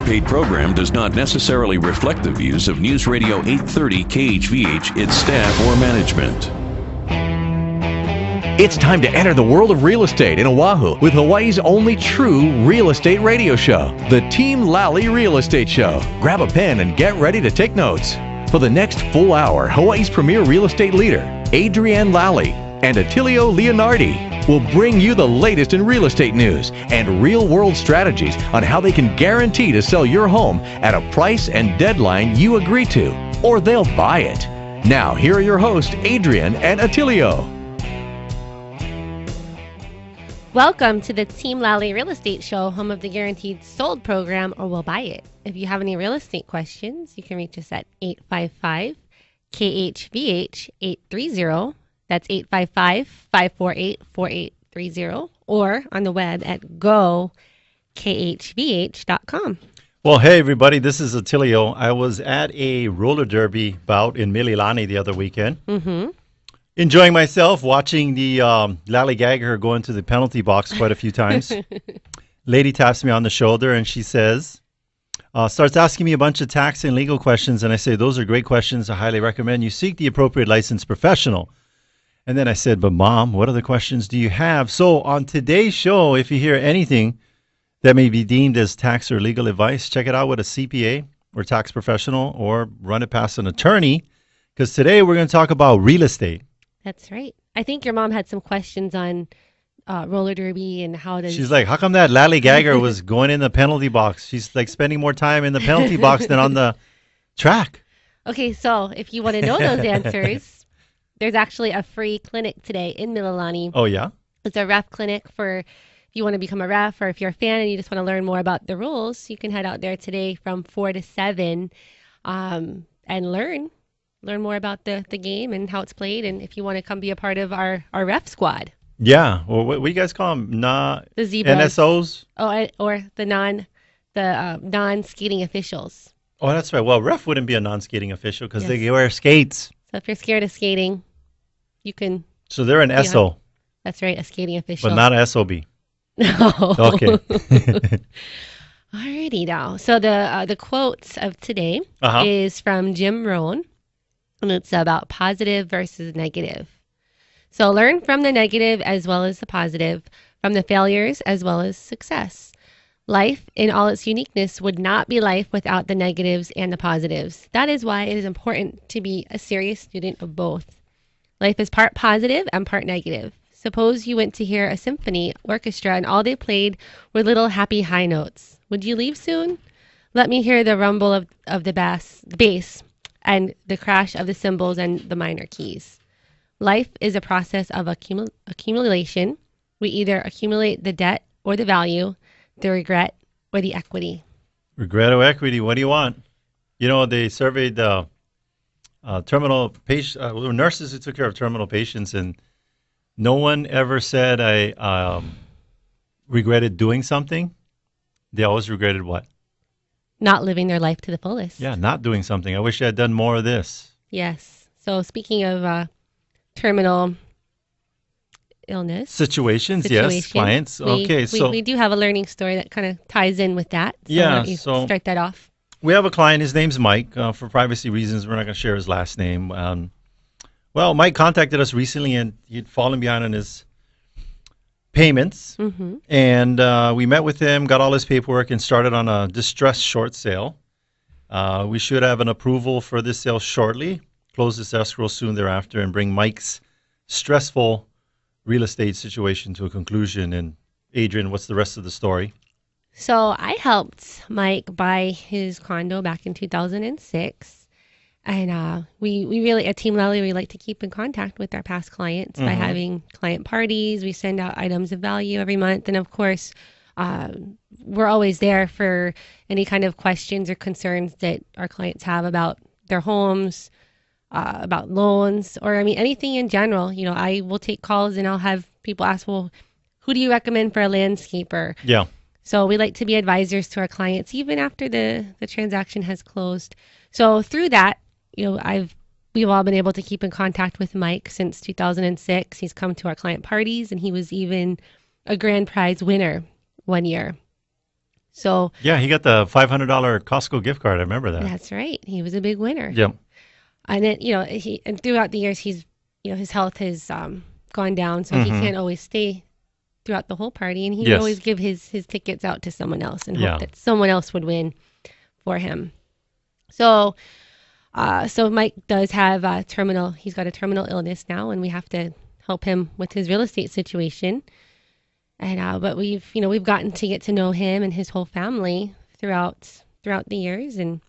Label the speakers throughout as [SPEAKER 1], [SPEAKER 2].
[SPEAKER 1] Paid program does not necessarily reflect the views of News Radio 830 KHVH, its staff, or management.
[SPEAKER 2] It's time to enter the world of real estate in Oahu with Hawaii's only true real estate radio show, the Team Lally Real Estate Show. Grab a pen and get ready to take notes. For the next full hour, Hawaii's premier real estate leader, ADRIENNE Lally, and ATTILIO Leonardi will bring you the latest in real estate news and real-world strategies on how they can guarantee to sell your home at a price and deadline you agree to, or they'll buy it. Now, here are your hosts, ADRIENNE and ATTILIO.
[SPEAKER 3] Welcome to the Team Lally Real Estate Show, home of the Guaranteed Sold program, or We'll Buy It. If you have any real estate questions, you can reach us at 855-KHVH-830. That's 855-548-4830, or on the web at gokHVH.com.
[SPEAKER 4] Well, hey, everybody, this is Attilio. I was at a roller derby bout in Mililani the other weekend. Enjoying myself, watching the Lallygagger go into the penalty box quite a few times. Lady taps me on the shoulder and she says, starts asking me a bunch of tax and legal questions. And I say, those are great questions. I highly recommend you seek the appropriate licensed professional. And then I said, but Mom, what other questions do you have? So on today's show, if you hear anything that may be deemed as tax or legal advice, check it out with a CPA or tax professional, or run it past an attorney, because today we're going to talk about real estate.
[SPEAKER 3] That's right. I think your mom had some questions on roller derby and how to...
[SPEAKER 4] She's like, how come that Lallygagger was going in the penalty box? She's like spending more time in the penalty box than on the track.
[SPEAKER 3] Okay, so if you want to know those answers, there's actually a free clinic today in Mililani.
[SPEAKER 4] Oh, yeah?
[SPEAKER 3] It's a ref clinic for if you want to become a ref, or if you're a fan and you just want to learn more about the rules, you can head out there today from 4 to 7 and learn more about the game and how it's played, and if you want to come be a part of our ref squad.
[SPEAKER 4] Yeah. Well, what do you guys call them?
[SPEAKER 3] The zebras.
[SPEAKER 4] NSOs?
[SPEAKER 3] Oh, or the non-skating officials.
[SPEAKER 4] Oh, that's right. Well, ref wouldn't be a non-skating official because they wear skates.
[SPEAKER 3] So if you're scared of skating, you can...
[SPEAKER 4] So they're an SO.
[SPEAKER 3] That's right, a skating official.
[SPEAKER 4] But not an SOB.
[SPEAKER 3] No.
[SPEAKER 4] Okay.
[SPEAKER 3] Alrighty now. So the quotes of today is from Jim Rohn. And it's about positive versus negative. So learn from the negative as well as the positive, from the failures as well as success. Life in all its uniqueness would not be life without the negatives and the positives. That is why it is important to be a serious student of both. Life is part positive and part negative. Suppose you went to hear a symphony orchestra and all they played were little happy high notes. Would you leave soon? Let me hear the rumble of the bass, and the crash of the cymbals and the minor keys. Life is a process of accumulation. We either accumulate the debt or the value, the regret or the equity.
[SPEAKER 4] Regret or equity, what do you want? You know, they surveyed terminal patient, nurses who took care of terminal patients, and no one ever said I regretted doing something. They always regretted what?
[SPEAKER 3] Not living their life to the fullest.
[SPEAKER 4] Yeah, not doing something. I wish I had done more of this.
[SPEAKER 3] Yes. So speaking of terminal illness.
[SPEAKER 4] Situations, yes, clients.
[SPEAKER 3] We do have a learning story that kind of ties in with that. So
[SPEAKER 4] yeah,
[SPEAKER 3] why don't you start that off.
[SPEAKER 4] We have a client. His name's Mike. For privacy reasons, we're not going to share his last name. Well, Mike contacted us recently, and he'd fallen behind on his payments, and we met with him, got all his paperwork, and started on a distressed short sale. We should have an approval for this sale shortly, close this escrow soon thereafter, and bring Mike's stressful real estate situation to a conclusion. And Adrienne, what's the rest of the story?
[SPEAKER 3] So I helped Mike buy his condo back in 2006. And we really, at Team Lally, we like to keep in contact with our past clients by having client parties. We send out items of value every month. And of course, we're always there for any kind of questions or concerns that our clients have about their homes, about loans, or anything in general. You know, I will take calls and I'll have people ask, well, who do you recommend for a landscaper?
[SPEAKER 4] Yeah.
[SPEAKER 3] So we like to be advisors to our clients even after the transaction has closed. So through that, you know, we've all been able to keep in contact with Mike since 2006. He's come to our client parties, and he was even a grand prize winner one year. So
[SPEAKER 4] yeah, he got the $500 Costco gift card. I remember that.
[SPEAKER 3] that's right. He was a big winner.
[SPEAKER 4] Yep.
[SPEAKER 3] And then, and throughout the years, his health has gone down, so he can't always stay throughout the whole party, and he would always give his tickets out to someone else and hope that someone else would win for him. So Mike does have he's got a terminal illness now, and we have to help him with his real estate situation. And but we've gotten to get to know him and his whole family throughout the years. And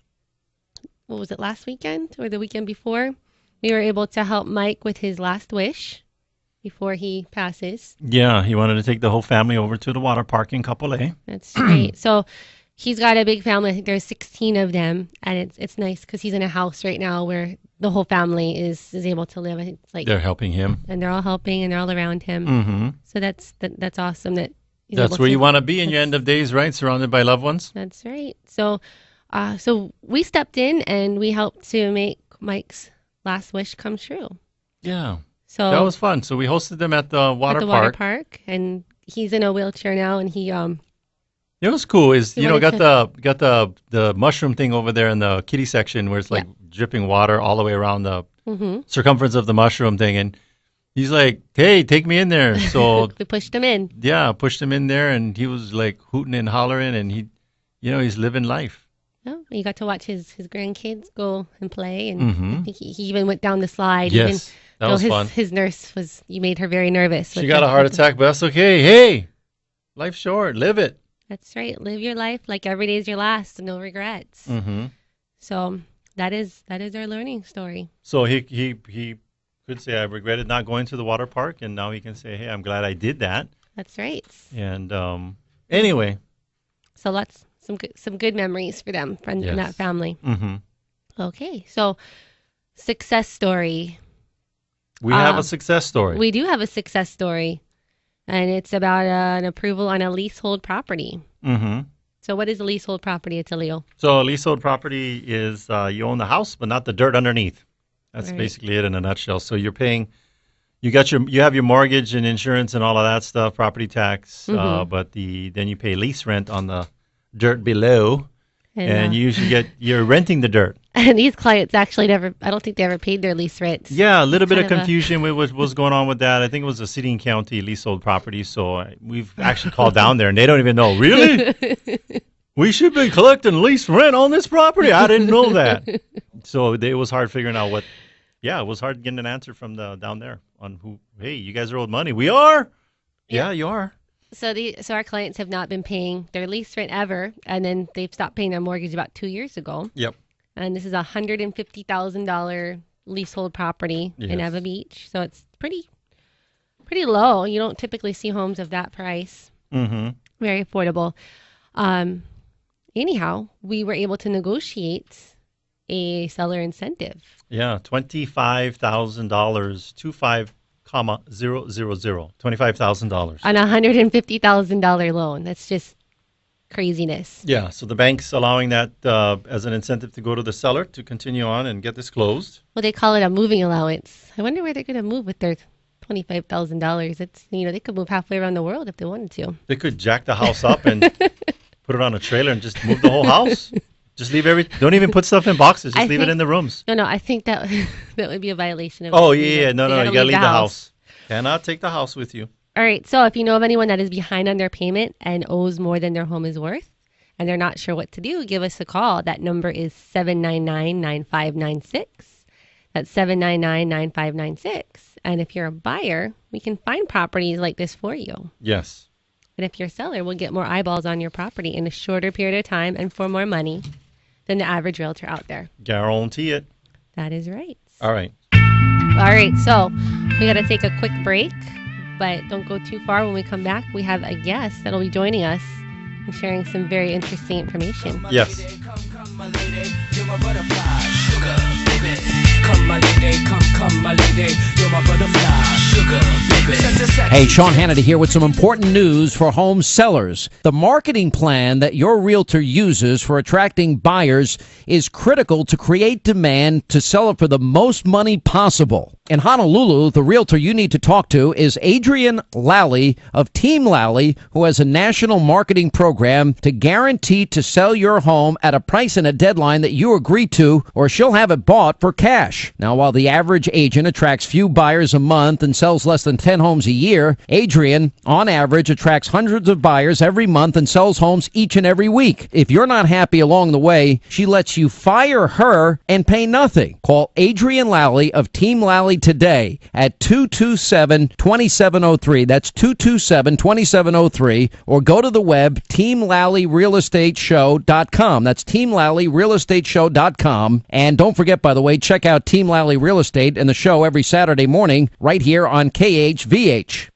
[SPEAKER 3] what was it, last weekend or the weekend before? We were able to help Mike with his last wish before he passes.
[SPEAKER 4] Yeah, he wanted to take the whole family over to the water park in Couple A.
[SPEAKER 3] That's right. So he's got a big family. I think there's 16 of them, and it's nice because he's in a house right now where the whole family is able to live. It's like
[SPEAKER 4] they're helping him,
[SPEAKER 3] and they're all helping, and they're all around him. So that's awesome. That's
[SPEAKER 4] where you want to be in your end of days, right? Surrounded by loved ones.
[SPEAKER 3] That's right. So we stepped in and we helped to make Mike's last wish come true.
[SPEAKER 4] Yeah.
[SPEAKER 3] So
[SPEAKER 4] that was fun. So we hosted them at the water
[SPEAKER 3] park, and he's in a wheelchair now, and he
[SPEAKER 4] It was cool. Got the mushroom thing over there in the kiddie section where it's like dripping water all the way around the circumference of the mushroom thing, and he's like, "Hey, take me in there." So
[SPEAKER 3] we pushed him in.
[SPEAKER 4] Yeah, pushed him in there, and he was like hooting and hollering, and he's living life.
[SPEAKER 3] Oh, you got to watch his grandkids go and play, and I think he even went down the slide.
[SPEAKER 4] Yes, that was fun.
[SPEAKER 3] His nurse you made her very nervous.
[SPEAKER 4] She got a heart attack, but that's okay. Hey, life's short. Live it.
[SPEAKER 3] That's right. Live your life like every day is your last, no regrets. So that is our learning story.
[SPEAKER 4] So he could say, "I regretted not going to the water park," and now he can say, "Hey, I'm glad I did that."
[SPEAKER 3] That's right.
[SPEAKER 4] And anyway,
[SPEAKER 3] so some good memories for them from that family. Okay, so success story.
[SPEAKER 4] We have a success story.
[SPEAKER 3] We do have a success story. And it's about an approval on a leasehold property. So what is a leasehold property, Attilio?
[SPEAKER 4] So a leasehold property is you own the house, but not the dirt underneath. That's basically it in a nutshell. So you're paying, you have your mortgage and insurance and all of that stuff, property tax, but then you pay lease rent on the dirt below, and you usually you're renting the dirt.
[SPEAKER 3] And these clients actually I don't think they ever paid their lease rent.
[SPEAKER 4] Yeah, a little bit of confusion with what was going on with that. I think it was a city and county leasehold property, so we've actually called down there, and they don't even know. Really? We should be collecting lease rent on this property? I didn't know that. So it was hard figuring out it was hard getting an answer from down there on hey, you guys are owed money. We are? Yeah, you are.
[SPEAKER 3] So our clients have not been paying their lease rent ever, and then they've stopped paying their mortgage about 2 years ago.
[SPEAKER 4] Yep.
[SPEAKER 3] And this is a $150,000 leasehold property in Eva Beach. So it's pretty low. You don't typically see homes of that price. Very affordable. Anyhow, we were able to negotiate a seller incentive.
[SPEAKER 4] Yeah, $25,000, 25,000, $25,000.
[SPEAKER 3] On a $150,000 loan. That's just craziness.
[SPEAKER 4] Yeah, so the bank's allowing that as an incentive to go to the seller to continue on and get this closed.
[SPEAKER 3] Well, they call it a moving allowance. I wonder where they're going to move with their $25,000. It's they could move halfway around the world if they wanted to.
[SPEAKER 4] They could jack the house up and put it on a trailer and just move the whole house. Just leave don't even put stuff in boxes. Just leave it in the rooms.
[SPEAKER 3] No, I think that would be a violation of.
[SPEAKER 4] Oh yeah, no, you gotta leave the house. Cannot take the house with you.
[SPEAKER 3] All right, so if you know of anyone that is behind on their payment and owes more than their home is worth, and they're not sure what to do, give us a call. That number is 799-9596. That's 799-9596. And if you're a buyer, we can find properties like this for you.
[SPEAKER 4] Yes.
[SPEAKER 3] And if you're a seller, we'll get more eyeballs on your property in a shorter period of time and for more money than the average realtor out there.
[SPEAKER 4] Guarantee it.
[SPEAKER 3] That is right.
[SPEAKER 4] All right.
[SPEAKER 3] All right, so we got to take a quick break. But don't go too far. When we come back, we have a guest that'll be joining us and sharing some very interesting information.
[SPEAKER 4] Yes.
[SPEAKER 5] Come, my lady, you're my butterfly, sugar, baby. Come, my lady, come, my lady. You're my butterfly, sugar, baby.
[SPEAKER 6] Hey, Sean Hannity here with some important news for home sellers. The marketing plan that your realtor uses for attracting buyers is critical to create demand to sell it for the most money possible. In Honolulu, the realtor you need to talk to is ADRIENNE Lally of Team Lally, who has a national marketing program to guarantee to sell your home at a price and a deadline that you agree to, or she'll have it bought for cash. Now, while the average agent attracts few buyers a month and sells less than 10 homes a year, ADRIENNE, on average, attracts hundreds of buyers every month and sells homes each and every week. If you're not happy along the way, she lets you fire her and pay nothing. Call ADRIENNE Lally of Team Lally today at 227-2703. That's 227-2703. Or go to the web, teamlallyrealestateshow.com. That's teamlallyrealestateshow.com. And don't forget, by the way, check out Team Lally Real Estate and the show every Saturday morning right here on KHVH.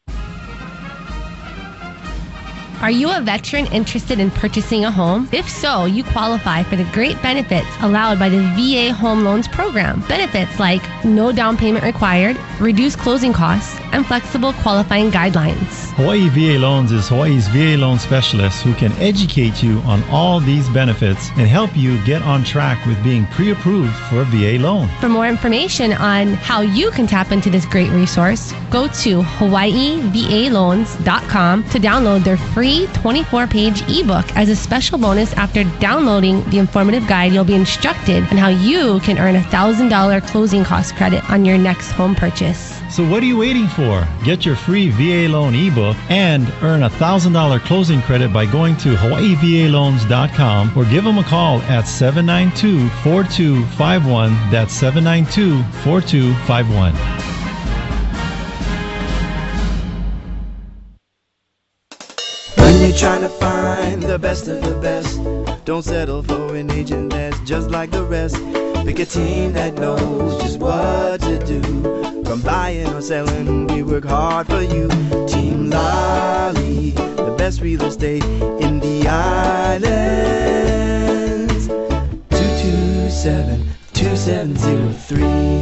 [SPEAKER 3] Are you a veteran interested in purchasing a home? If so, you qualify for the great benefits allowed by the VA Home Loans Program. Benefits like no down payment required, reduced closing costs, and flexible qualifying guidelines.
[SPEAKER 4] Hawaii VA Loans is Hawaii's VA loan specialist who can educate you on all these benefits and help you get on track with being pre-approved for a VA loan.
[SPEAKER 3] For more information on how you can tap into this great resource, go to hawaiivaloans.com to download their free 24-page ebook. As a special bonus, after downloading the informative guide, you'll be instructed on how you can earn $1,000 closing cost credit on your next home purchase.
[SPEAKER 4] So what are you waiting for? Get your free VA loan ebook and earn $1,000 closing credit by going to hawaiivaloans.com or give them a call at 792-4251. That's 792-4251.
[SPEAKER 7] When you're trying to find the best of the best, don't settle for an agent that's just like the rest. Pick a team that knows just what to do. From buying or selling, we work hard for you. Team Lally, the best real estate in the islands. 227-2703.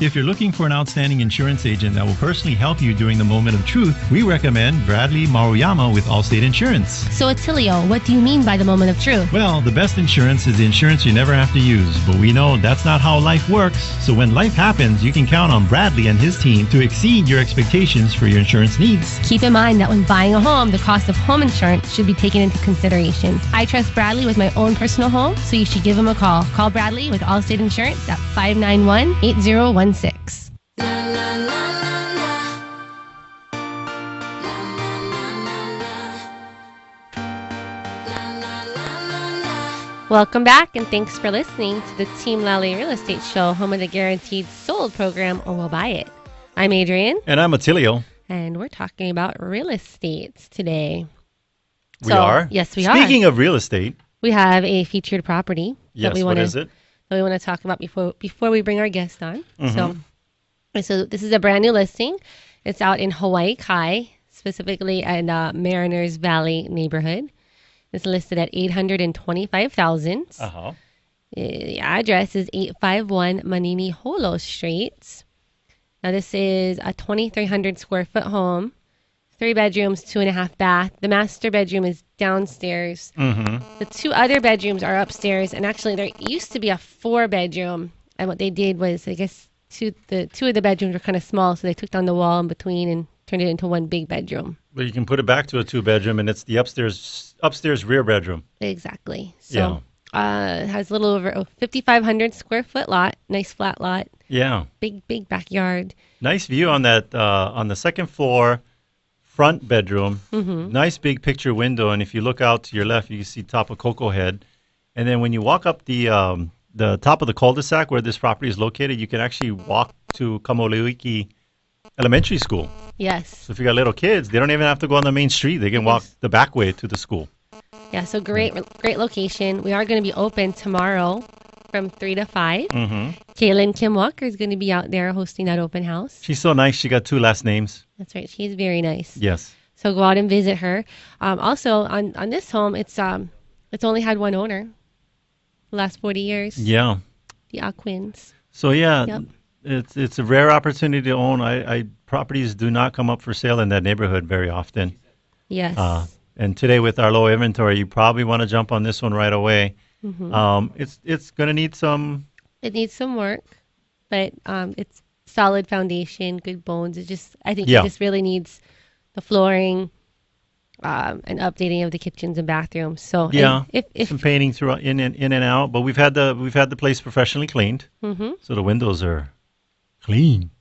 [SPEAKER 4] If you're looking for an outstanding insurance agent that will personally help you during the moment of truth, we recommend Bradley Maruyama with Allstate Insurance.
[SPEAKER 3] So, Attilio, what do you mean by the moment of truth?
[SPEAKER 4] Well, the best insurance is the insurance you never have to use, but we know that's not how life works. So when life happens, you can count on Bradley and his team to exceed your expectations for your insurance needs.
[SPEAKER 3] Keep in mind that when buying a home, the cost of home insurance should be taken into consideration. I trust Bradley with my own personal home, so you should give him a call. Call Bradley with Allstate Insurance at 591-8016. Welcome back, and thanks for listening to the Team Lally Real Estate Show, home of the Guaranteed Sold program, or we'll buy it. I'm Adrienne.
[SPEAKER 4] And I'm Attilio.
[SPEAKER 3] And we're talking about real estate today.
[SPEAKER 4] We are?
[SPEAKER 3] Yes, we are.
[SPEAKER 4] Speaking of real estate.
[SPEAKER 3] We have a featured property.
[SPEAKER 4] Yes, what is it?
[SPEAKER 3] That we want to talk about before we bring our guest on. So this is a brand new listing. It's out in Hawaii Kai, specifically in Mariners Valley neighborhood. It's listed at $825,000. The address is 851 Manini Holo Street. Now this is a 2,300 square foot home, 3 bedrooms, 2.5 bath. The master bedroom is downstairs. The 2 other bedrooms are upstairs, and actually there used to be a 4 bedroom. And what they did was, I guess, two of the bedrooms were kind of small, so they took down the wall in between and turned it into 1 big bedroom.
[SPEAKER 4] But you can put it back to a 2 bedroom, and it's the upstairs rear bedroom.
[SPEAKER 3] Exactly. So it has a little over 5,500 square foot lot, nice flat lot.
[SPEAKER 4] Yeah.
[SPEAKER 3] Big backyard.
[SPEAKER 4] Nice view on that on the second floor front bedroom. Nice big picture window, and if you look out to your left, you can see top of Cocoa Head. And then when you walk up the top of the cul-de-sac where this property is located, you can actually walk to Kamoleuiki Elementary School.
[SPEAKER 3] Yes.
[SPEAKER 4] So if you got little kids, they don't even have to go on the main street. They can walk the back way to the school.
[SPEAKER 3] Yeah, so great location. We are going to be open tomorrow from 3 to 5. Kaylin Kim Walker is going to be out there hosting that open house.
[SPEAKER 4] She's so nice. She got 2 last names.
[SPEAKER 3] That's right. She's very nice.
[SPEAKER 4] Yes.
[SPEAKER 3] So go out and visit her. Also, on this home, it's only had 1 owner. the last 40 years.
[SPEAKER 4] Yeah.
[SPEAKER 3] The Aquins.
[SPEAKER 4] So yeah,
[SPEAKER 3] Yep.
[SPEAKER 4] it's a rare opportunity to own. I properties do not come up for sale in that neighborhood very often.
[SPEAKER 3] Yes.
[SPEAKER 4] And today with our low inventory, you probably want to jump on this one right away. It's going to need some.
[SPEAKER 3] It needs some work, but it's solid foundation, good bones. I think
[SPEAKER 4] Yeah.
[SPEAKER 3] it just really needs the flooring, and updating of the kitchens and bathrooms. So
[SPEAKER 4] Yeah,
[SPEAKER 3] if
[SPEAKER 4] some painting through in and out, but we've had the place professionally cleaned, so the windows are clean.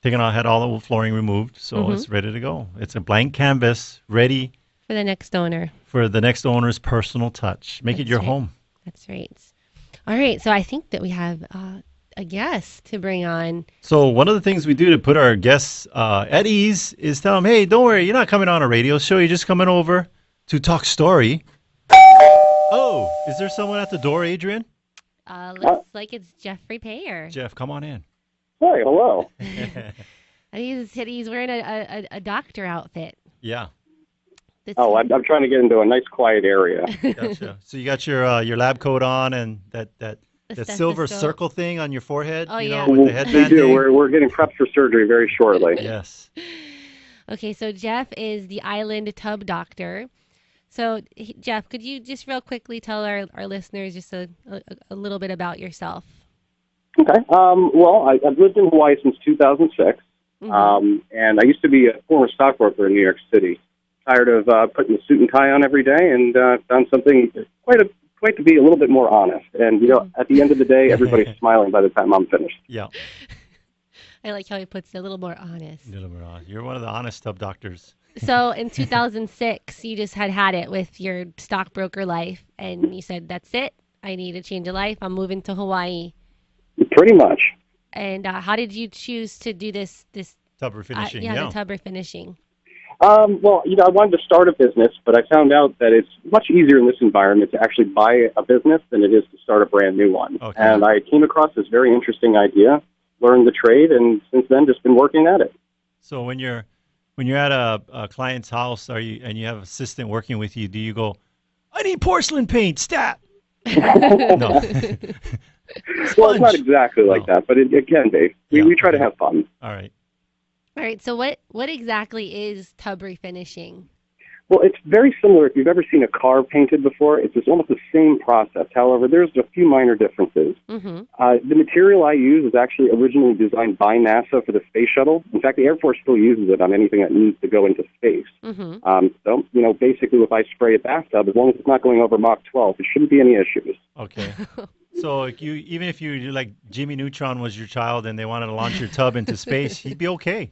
[SPEAKER 4] Had all the flooring removed, so it's ready to go. It's a blank canvas, ready
[SPEAKER 3] for the next owner.
[SPEAKER 4] for the next owner's personal touch. Make it
[SPEAKER 3] That's
[SPEAKER 4] your
[SPEAKER 3] right.
[SPEAKER 4] home.
[SPEAKER 3] That's right. All right, so I think that we have a guest to bring on.
[SPEAKER 4] So one of the things we do to put our guests at ease is tell them, hey, don't worry, you're not coming on a radio show. You're just coming over to talk story. Oh, is there someone at the door, Adrienne?
[SPEAKER 3] Looks like it's Jeffrey Payer.
[SPEAKER 4] Jeff, come on in.
[SPEAKER 8] Hi, hello.
[SPEAKER 3] He's wearing a doctor outfit.
[SPEAKER 4] Yeah.
[SPEAKER 8] Oh, I'm trying to get into a nice quiet area.
[SPEAKER 4] Gotcha. So you got your lab coat on and that silver
[SPEAKER 3] stethoscope.
[SPEAKER 4] circle thing on your forehead,
[SPEAKER 3] Oh, yeah.
[SPEAKER 4] with the
[SPEAKER 8] We
[SPEAKER 4] headband
[SPEAKER 8] do.
[SPEAKER 4] thing?
[SPEAKER 8] We're getting prepped for surgery very shortly.
[SPEAKER 4] Yes.
[SPEAKER 3] Okay, so Jeff is the Island Tub Doctor. So, Jeff, could you just real quickly tell our listeners just a little bit about yourself?
[SPEAKER 8] Okay. Well, I've lived in Hawaii since 2006, and I used to be a former stockbroker in New York City. Tired of putting a suit and tie on every day, and found something quite to be a little bit more honest. And at the end of the day, everybody's smiling by the time I'm finished.
[SPEAKER 4] Yeah.
[SPEAKER 3] I like how he puts it a little more honest.
[SPEAKER 4] A little bit honest. You're one of the honest tub doctors.
[SPEAKER 3] So in 2006, you just had it with your stockbroker life, and you said, that's it. I need a change of life. I'm moving to Hawaii.
[SPEAKER 8] Pretty much.
[SPEAKER 3] And how did you choose to do this
[SPEAKER 4] Tub refinishing.
[SPEAKER 3] the tub refinishing?
[SPEAKER 8] Well, I wanted to start a business, but I found out that it's much easier in this environment to actually buy a business than it is to start a brand new one.
[SPEAKER 4] Okay.
[SPEAKER 8] And I came across this very interesting idea, learned the trade, and since then just been working at it.
[SPEAKER 4] So when you're at a client's house, and you have an assistant working with you, do you go, I need porcelain paint, stat? No.
[SPEAKER 8] Well, it's not exactly like that, but it can be. We try to have fun.
[SPEAKER 4] All right.
[SPEAKER 3] All right, so what exactly is tub refinishing?
[SPEAKER 8] Well, it's very similar. If you've ever seen a car painted before, it's almost the same process. However, there's a few minor differences. The material I use is actually originally designed by NASA for the space shuttle. In fact, the Air Force still uses it on anything that needs to go into space. So, basically, if I spray a bathtub, as long as it's not going over Mach 12, there shouldn't be any issues.
[SPEAKER 4] Okay. So even if you like Jimmy Neutron was your child and they wanted to launch your tub into space, he'd be okay.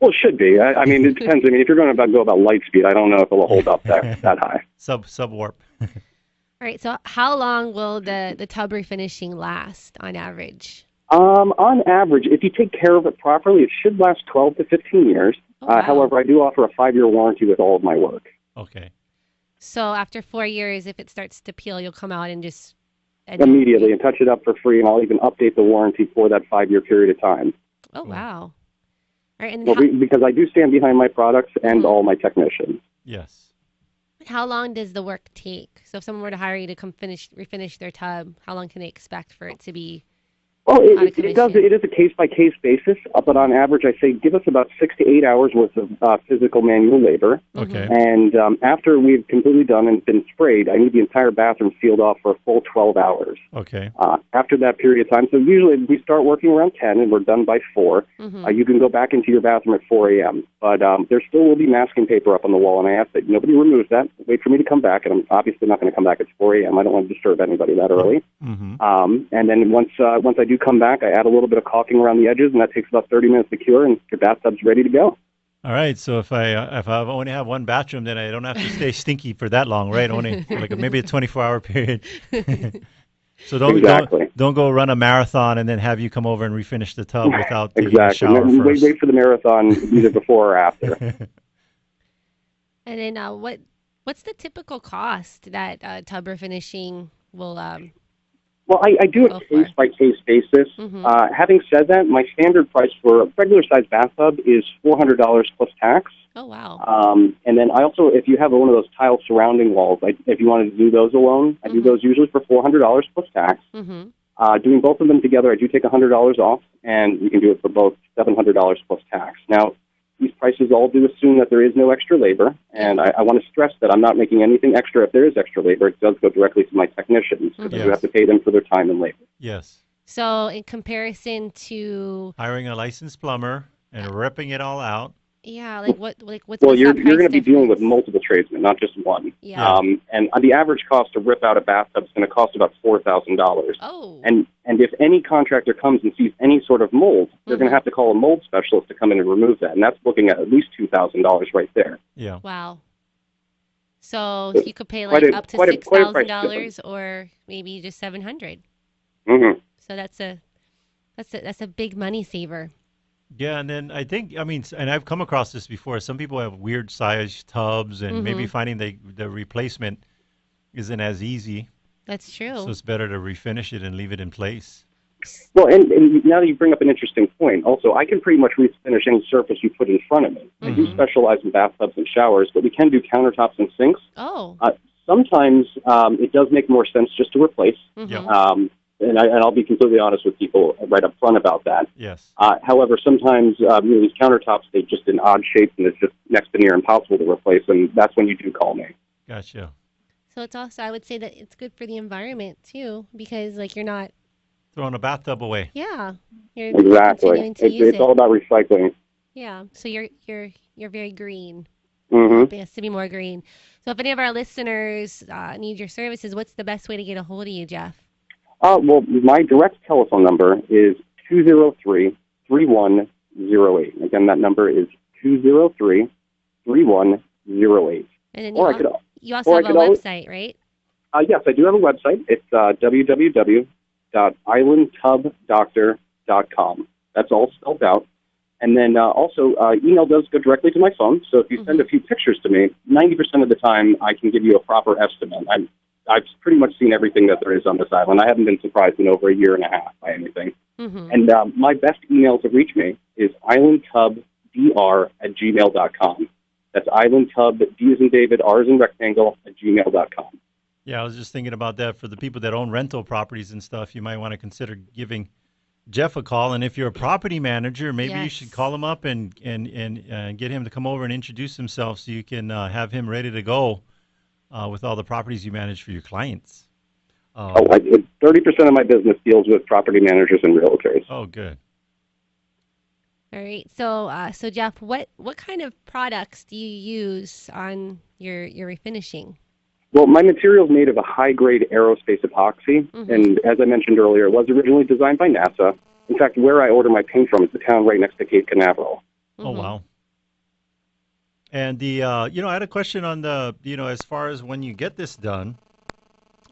[SPEAKER 8] Well, it should be. I mean, it depends. I mean, if you're going to go about light speed, I don't know if it'll hold up that high.
[SPEAKER 4] Sub warp.
[SPEAKER 3] All right, so how long will the tub refinishing last on average?
[SPEAKER 8] On average, if you take care of it properly, it should last 12 to 15 years.
[SPEAKER 3] Oh, wow.
[SPEAKER 8] However, I do offer a 5-year warranty with all of my work.
[SPEAKER 4] Okay.
[SPEAKER 3] So after 4 years, if it starts to peel, you'll come out and just...
[SPEAKER 8] Immediately and touch it up for free, and I'll even update the warranty for that 5-year period of time.
[SPEAKER 3] Oh, wow. All right, and
[SPEAKER 8] Because I do stand behind my products and all my technicians.
[SPEAKER 4] Yes.
[SPEAKER 3] how long does the work take? So if someone were to hire you to come refinish their tub, how long can they expect for it to be?
[SPEAKER 8] Well, it does. It is a case-by-case basis, but on average, I say give us about 6 to 8 hours worth of physical manual labor.
[SPEAKER 4] Okay.
[SPEAKER 8] And after we've completely done and been sprayed, I need the entire bathroom sealed off for a full 12 hours.
[SPEAKER 4] Okay.
[SPEAKER 8] After that period of time, so usually we start working around 10 and we're done by 4. You can go back into your bathroom at 4 a.m. But there still will be masking paper up on the wall, and I ask that nobody removes that. Wait for me to come back, and I'm obviously not going to come back at 4 a.m. I don't want to disturb anybody that early. And then once I do come back, I add a little bit of caulking around the edges, and that takes about 30 minutes to cure, and your bathtub's ready to go.
[SPEAKER 4] All right. So if I only have one bathroom, then I don't have to stay stinky for that long, right? Only for like maybe a 24-hour period. So don't go run a marathon and then have you come over and refinish the tub without taking a shower first.
[SPEAKER 8] Wait for the marathon either before or after.
[SPEAKER 3] And then what's the typical cost that tub refinishing will?
[SPEAKER 8] Well, I do a case-by-case basis. Having said that, my standard price for a regular-sized bathtub is $400 plus tax.
[SPEAKER 3] Oh, wow.
[SPEAKER 8] And then I also, if you have one of those tile surrounding walls, if you wanted to do those alone, I do those usually for $400 plus tax. Doing both of them together, I do take $100 off, and you can do it for both $700 plus tax. Now, these prices all do assume that there is no extra labor, and I want to stress that I'm not making anything extra. If there is extra labor, it does go directly to my technicians, because I do have to pay them for their time and labor.
[SPEAKER 4] Yes.
[SPEAKER 3] So in comparison to
[SPEAKER 4] hiring a licensed plumber and ripping it all out.
[SPEAKER 3] Yeah, like what's
[SPEAKER 8] well,
[SPEAKER 3] you're
[SPEAKER 8] going to be dealing with multiple tradesmen, not just one.
[SPEAKER 3] Yeah.
[SPEAKER 8] And the average cost to rip out a bathtub is going to cost about $4,000.
[SPEAKER 3] Oh.
[SPEAKER 8] And if any contractor comes and sees any sort of mold, they're going to have to call a mold specialist to come in and remove that, and that's looking at least $2,000 right there.
[SPEAKER 4] Yeah.
[SPEAKER 3] Wow. So you could pay like up to $6,000 or maybe just $700. So that's a big money saver.
[SPEAKER 4] Yeah, and then I think, and I've come across this before. Some people have weird sized tubs, and maybe finding the replacement isn't as easy.
[SPEAKER 3] That's true.
[SPEAKER 4] So it's better to refinish it and leave it in place.
[SPEAKER 8] Well, and now that you bring up an interesting point, also, I can pretty much refinish any surface you put in front of me. I do specialize in bathtubs and showers, but we can do countertops and sinks.
[SPEAKER 3] Oh.
[SPEAKER 8] Sometimes it does make more sense just to replace. And I'll be completely honest with people right up front about that.
[SPEAKER 4] Yes.
[SPEAKER 8] However, sometimes these countertops, they're just in odd shapes, and it's just next to near impossible to replace, and that's when you do call me.
[SPEAKER 4] Gotcha.
[SPEAKER 3] So it's also, I would say that it's good for the environment, too, because, like, you're not
[SPEAKER 4] throwing a bathtub away.
[SPEAKER 3] Yeah. You're
[SPEAKER 8] exactly. It's all about recycling.
[SPEAKER 3] Yeah. So you're very green.
[SPEAKER 8] It
[SPEAKER 3] has to be more green. So if any of our listeners need your services, what's the best way to get a hold of you, Jeff?
[SPEAKER 8] Well, my direct telephone number is 203-3108. Again, that number is 203-3108.
[SPEAKER 3] And then you also have a website, right?
[SPEAKER 8] Yes, I do have a website. It's www.islandtubdoctor.com. That's all spelled out. And then also, email does go directly to my phone. So if you send a few pictures to me, 90% of the time I can give you a proper estimate. I've pretty much seen everything that there is on this island. I haven't been surprised in over a year and a half by anything. And my best email to reach me is islandtubdr@gmail.com. That's islandtub, D as in David, R as in rectangle, @gmail.com.
[SPEAKER 4] Yeah, I was just thinking about that for the people that own rental properties and stuff. You might want to consider giving Jeff a call. And if you're a property manager, maybe you should call him up and get him to come over and introduce himself so you can have him ready to go. With all the properties you manage for your clients.
[SPEAKER 8] 30% of my business deals with property managers and realtors.
[SPEAKER 4] Oh, good.
[SPEAKER 3] All right. So Jeff, what kind of products do you use on your refinishing?
[SPEAKER 8] Well, my material is made of a high-grade aerospace epoxy, and as I mentioned earlier, it was originally designed by NASA. In fact, where I order my paint from is the town right next to Cape Canaveral.
[SPEAKER 4] Oh, wow. And I had a question on the, as far as when you get this done,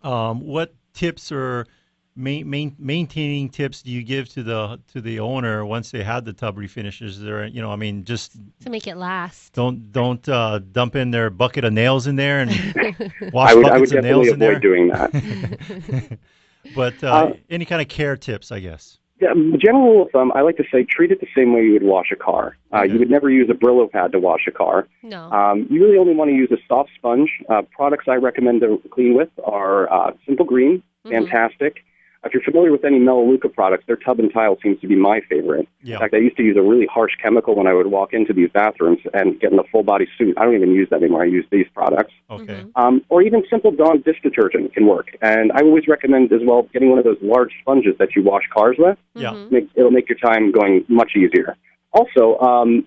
[SPEAKER 4] what tips or maintaining tips do you give to the owner once they had the tub refinish? Is there, just
[SPEAKER 3] to make it last.
[SPEAKER 4] Don't dump in their bucket of nails in there and wash buckets of nails in there.
[SPEAKER 8] I would definitely avoid doing that.
[SPEAKER 4] But any kind of care tips, I guess.
[SPEAKER 8] Yeah, the general rule of thumb, I like to say, treat it the same way you would wash a car. You would never use a Brillo pad to wash a car.
[SPEAKER 3] No.
[SPEAKER 8] You really only want to use a soft sponge. Products I recommend to clean with are Simple Green, fantastic. If you're familiar with any Melaleuca products, their tub and tile seems to be my favorite.
[SPEAKER 4] Yeah.
[SPEAKER 8] In fact, I used to use a really harsh chemical when I would walk into these bathrooms and get in a full-body suit. I don't even use that anymore. I use these products.
[SPEAKER 4] Okay.
[SPEAKER 8] Or even simple Dawn dish detergent can work. And I always recommend as well getting one of those large sponges that you wash cars with.
[SPEAKER 4] Yeah.
[SPEAKER 8] It'll make your time going much easier. Also,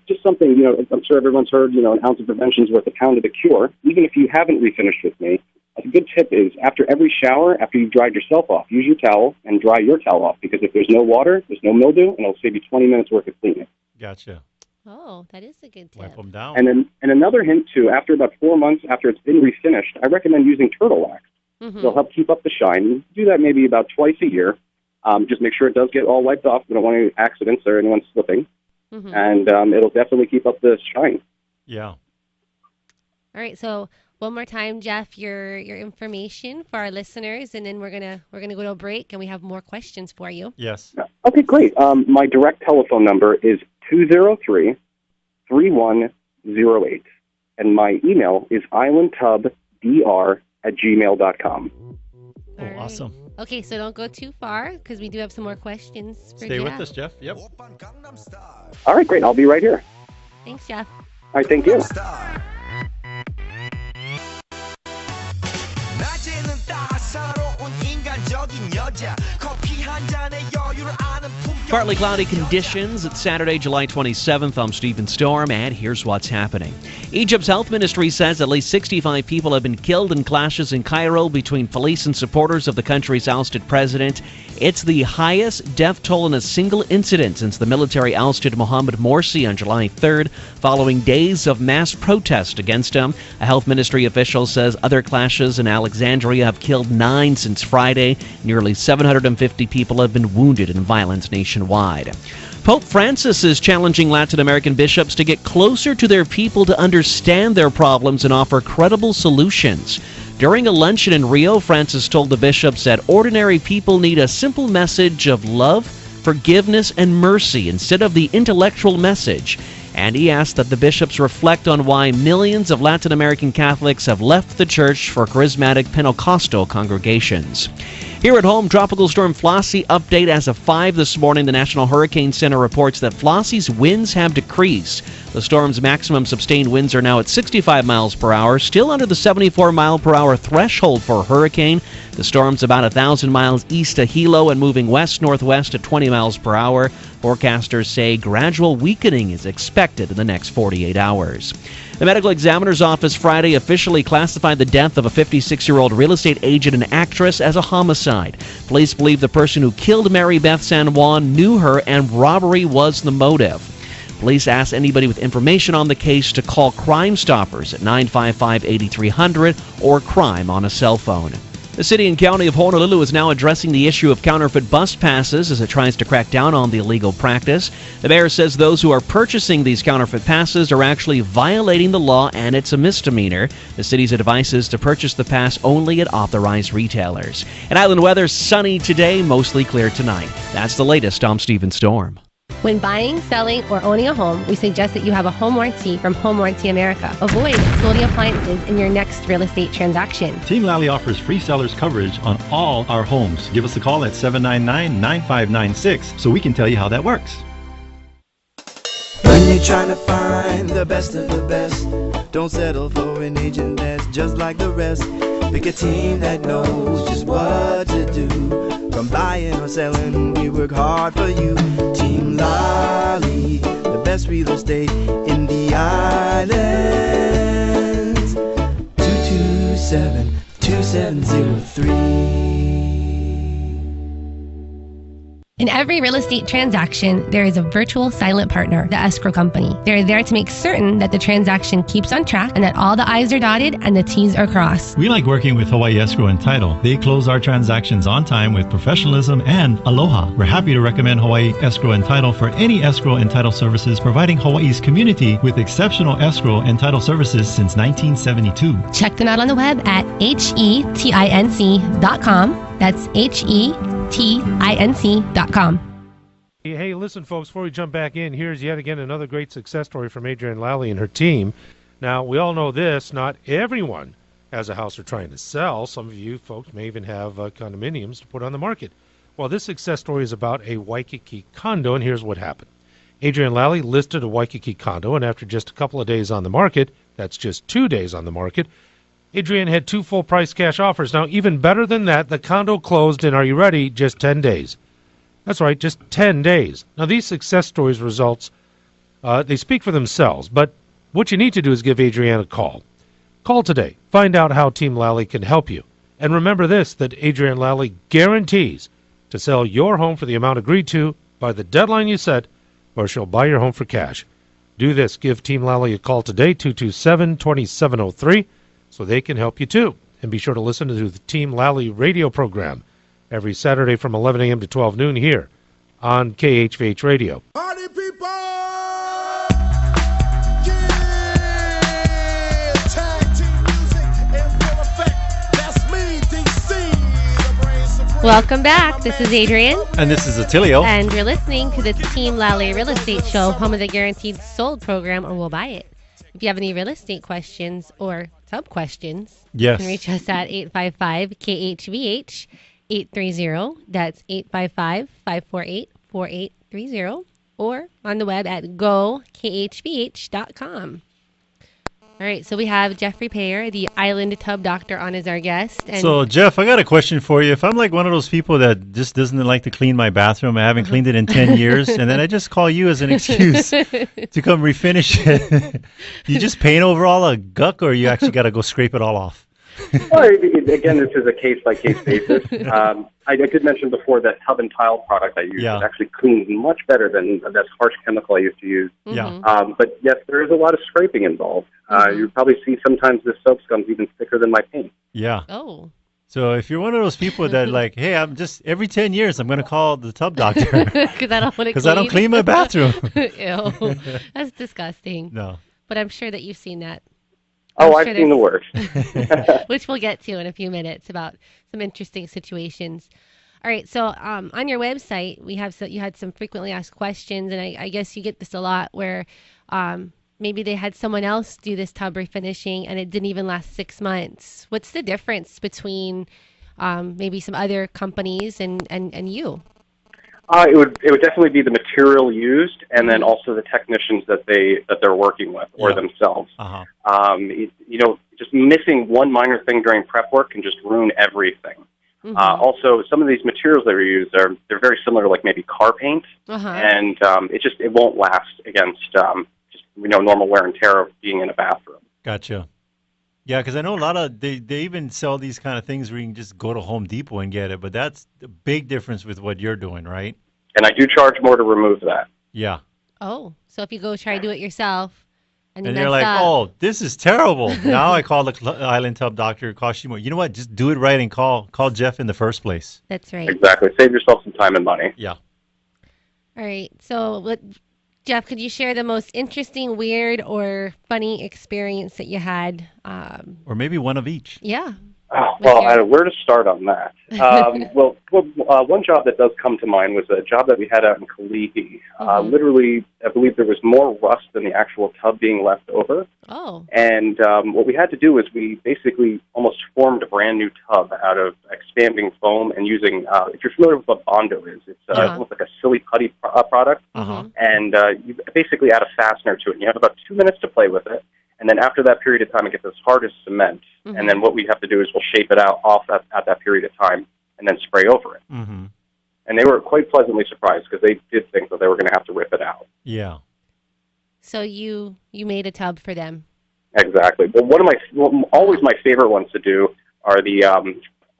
[SPEAKER 8] just something, I'm sure everyone's heard, an ounce of prevention is worth a pound of the cure. Even if you haven't refinished with me, a good tip is after every shower, after you've dried yourself off, use your towel and dry your towel off, because if there's no water, there's no mildew, and it'll save you 20 minutes worth of cleaning.
[SPEAKER 4] Gotcha.
[SPEAKER 3] Oh, that is a good tip.
[SPEAKER 4] Wipe them down.
[SPEAKER 8] And another hint, too, after about 4 months after it's been refinished, I recommend using turtle wax. It'll help keep up the shine. Do that maybe about twice a year. Just make sure it does get all wiped off. We don't want any accidents or anyone slipping. And it'll definitely keep up the shine.
[SPEAKER 4] Yeah.
[SPEAKER 3] All right, so one more time, Jeff, your information for our listeners, and then we're gonna go to a break, and we have more questions for you.
[SPEAKER 4] Yes.
[SPEAKER 8] Okay, great. My direct telephone number is 203-3108. 888. And my email is islandtubdr@gmail.com.
[SPEAKER 4] Oh, awesome.
[SPEAKER 3] Okay, so don't go too far because we do have some more questions for
[SPEAKER 4] Stay
[SPEAKER 3] Jeff.
[SPEAKER 4] with us, Jeff. Yep.
[SPEAKER 8] All right, great. I'll be right here.
[SPEAKER 3] Thanks, Jeff.
[SPEAKER 8] All right, thank you.
[SPEAKER 9] Partly cloudy conditions. It's Saturday, July 27th. I'm Stephen Storm, and here's what's happening. Egypt's health ministry says at least 65 people have been killed in clashes in Cairo between police and supporters of the country's ousted president. It's the highest death toll in a single incident since the military ousted Mohamed Morsi on July 3rd, following days of mass protest against him. A health ministry official says other clashes in Alexandria have killed 9 since Friday. Nearly 750 people have been wounded in violence nationwide. Pope Francis is challenging Latin American bishops to get closer to their people to understand their problems and offer credible solutions. During a luncheon in Rio, Francis told the bishops that ordinary people need a simple message of love, forgiveness, and mercy instead of the intellectual message. And he asked that the bishops reflect on why millions of Latin American Catholics have left the church for charismatic Pentecostal congregations. Here at home, Tropical Storm Flossie update as of 5 this morning. The National Hurricane Center reports that Flossie's winds have decreased. The storm's maximum sustained winds are now at 65 miles per hour, still under the 74 mile per hour threshold for a hurricane. The storm's about 1,000 miles east of Hilo and moving west-northwest at 20 miles per hour. Forecasters say gradual weakening is expected in the next 48 hours. The medical examiner's office Friday officially classified the death of a 56-year-old real estate agent and actress as a homicide. Police believe the person who killed Mary Beth San Juan knew her and robbery was the motive. Police asked anybody with information on the case to call Crime Stoppers at 955-8300 or crime on a cell phone. The city and county of Honolulu is now addressing the issue of counterfeit bus passes as it tries to crack down on the illegal practice. The mayor says those who are purchasing these counterfeit passes are actually violating the law and it's a misdemeanor. The city's advice is to purchase the pass only at authorized retailers. And island weather, sunny today, mostly clear tonight. That's the latest. I'm Stephen Storm.
[SPEAKER 3] When buying, selling, or owning a home, we suggest that you have a home warranty from Home Warranty America. Avoid faulty appliances in your next real estate transaction.
[SPEAKER 4] Team Lally offers free seller's coverage on all our homes. Give us a call at 799-9596 so we can tell you how that works.
[SPEAKER 7] When you're trying to find the best of the best, don't settle for an agent that's just like the rest. Pick a team that knows just what to do. From buying or selling, we work hard for you. Team Lally, the best real estate in the islands. 227-2703.
[SPEAKER 3] In every real estate transaction, there is a virtual silent partner, the escrow company. They're there to make certain that the transaction keeps on track and that all the I's are dotted and the T's are crossed.
[SPEAKER 4] We like working with Hawaii Escrow and Title. They close our transactions on time with professionalism and aloha. We're happy to recommend Hawaii Escrow and Title for any escrow and title services, providing Hawaii's community with exceptional escrow and title services since 1972.
[SPEAKER 3] Check them out on the web at hetinc.com. That's hetinc.com.
[SPEAKER 10] Hey, listen, folks, before we jump back in, here's yet again another great success story from Adrienne Lally and her team. Now, we all know this. Not everyone has a house they're trying to sell. Some of you folks may even have condominiums to put on the market. Well, this success story is about a Waikiki condo, and here's what happened. Adrienne Lally listed a Waikiki condo, and after just a couple of days on the market, that's just 2 days on the market, Adrienne had 2 full-price cash offers. Now, even better than that, the condo closed in, are you ready, just 10 days. That's right, just 10 days. Now, these success stories results, they speak for themselves, but what you need to do is give Adrienne a call. Call today. Find out how Team Lally can help you. And remember this, that Adrienne Lally guarantees to sell your home for the amount agreed to by the deadline you set, or she'll buy your home for cash. Do this. Give Team Lally a call today, 227-2703. So they can help you too. And be sure to listen to the Team Lally radio program every Saturday from 11 a.m. to 12 noon here on KHVH Radio.
[SPEAKER 11] Party people!
[SPEAKER 3] Welcome back. This is Adrienne.
[SPEAKER 4] And this is Attilio.
[SPEAKER 3] And you're listening to the Team Lally Real Estate Show, home of the Guaranteed Sold program, or we'll buy it. If you have any real estate questions or tub questions,
[SPEAKER 4] yes,
[SPEAKER 3] you can reach us at 855-KHVH 830. That's 855-548-4830. Or on the web at gokHVH.com. All right, so we have Jeffrey Payer, the Island Tub Doctor, on as our guest. And
[SPEAKER 4] so, Jeff, I got a question for you. If I'm like one of those people that just doesn't like to clean my bathroom, I haven't cleaned it in 10 years, and then I just call you as an excuse to come refinish it, you just paint over all the guck, or you actually got to go scrape it all off?
[SPEAKER 8] Well, again, this is a case-by-case basis. I did mention before that tub and tile product I use actually cleans much better than that harsh chemical I used to use.
[SPEAKER 4] Yeah.
[SPEAKER 8] But yes, there is a lot of scraping involved. You probably see sometimes this soap scum's even thicker than my paint.
[SPEAKER 4] Yeah.
[SPEAKER 3] Oh.
[SPEAKER 4] So if you're one of those people that like, hey, I'm just every 10 years I'm going to call the tub doctor
[SPEAKER 3] because I don't want to
[SPEAKER 4] because I don't clean my bathroom.
[SPEAKER 3] Ew, that's disgusting.
[SPEAKER 4] No.
[SPEAKER 3] But I'm sure that you've seen that.
[SPEAKER 8] I've seen the worst.
[SPEAKER 3] Which we'll get to in a few minutes about some interesting situations. All right, so on your website, you had some frequently asked questions, and I guess you get this a lot where maybe they had someone else do this tub refinishing and it didn't even last 6 months. What's the difference between maybe some other companies and you?
[SPEAKER 8] It would definitely be the material used, and then also the technicians that they're working with or themselves. Just missing one minor thing during prep work can just ruin everything. Also, some of these materials that we use they're very similar to like maybe car paint, and it won't last against normal wear and tear of being in a bathroom.
[SPEAKER 4] Gotcha. Yeah, because I know a lot of they even sell these kind of things where you can just go to Home Depot and get it, but that's the big difference with what you're doing, right?
[SPEAKER 8] And I do charge more to remove that.
[SPEAKER 4] Yeah.
[SPEAKER 3] Oh, so if you go try to do it yourself and
[SPEAKER 4] you're like, oh, this is terrible. Now I call the Island Tub Doctor. It costs you more. You know what? Just do it right and call Jeff in the first place.
[SPEAKER 3] That's right.
[SPEAKER 8] Exactly. Save yourself some time and money.
[SPEAKER 4] Yeah.
[SPEAKER 3] All right. So Jeff, could you share the most interesting, weird, or funny experience that you had?
[SPEAKER 4] Or maybe one of each.
[SPEAKER 3] Yeah.
[SPEAKER 8] Where to start on that? One job that does come to mind was a job that we had out in Kalihi. Literally, I believe there was more rust than the actual tub being left over.
[SPEAKER 3] Oh.
[SPEAKER 8] And what we had to do was we basically almost formed a brand new tub out of expanding foam and using, if you're familiar with what Bondo is, it's almost like a silly putty product. And you basically add a fastener to it, and you have about 2 minutes to play with it. And then after that period of time, it gets as hard as cement. And then what we have to do is we'll shape it out off at that period of time and then spray over it. And they were quite pleasantly surprised because they did think that they were going to have to rip it out.
[SPEAKER 4] Yeah.
[SPEAKER 3] So you made a tub for them.
[SPEAKER 8] Exactly. But always my favorite ones to do are the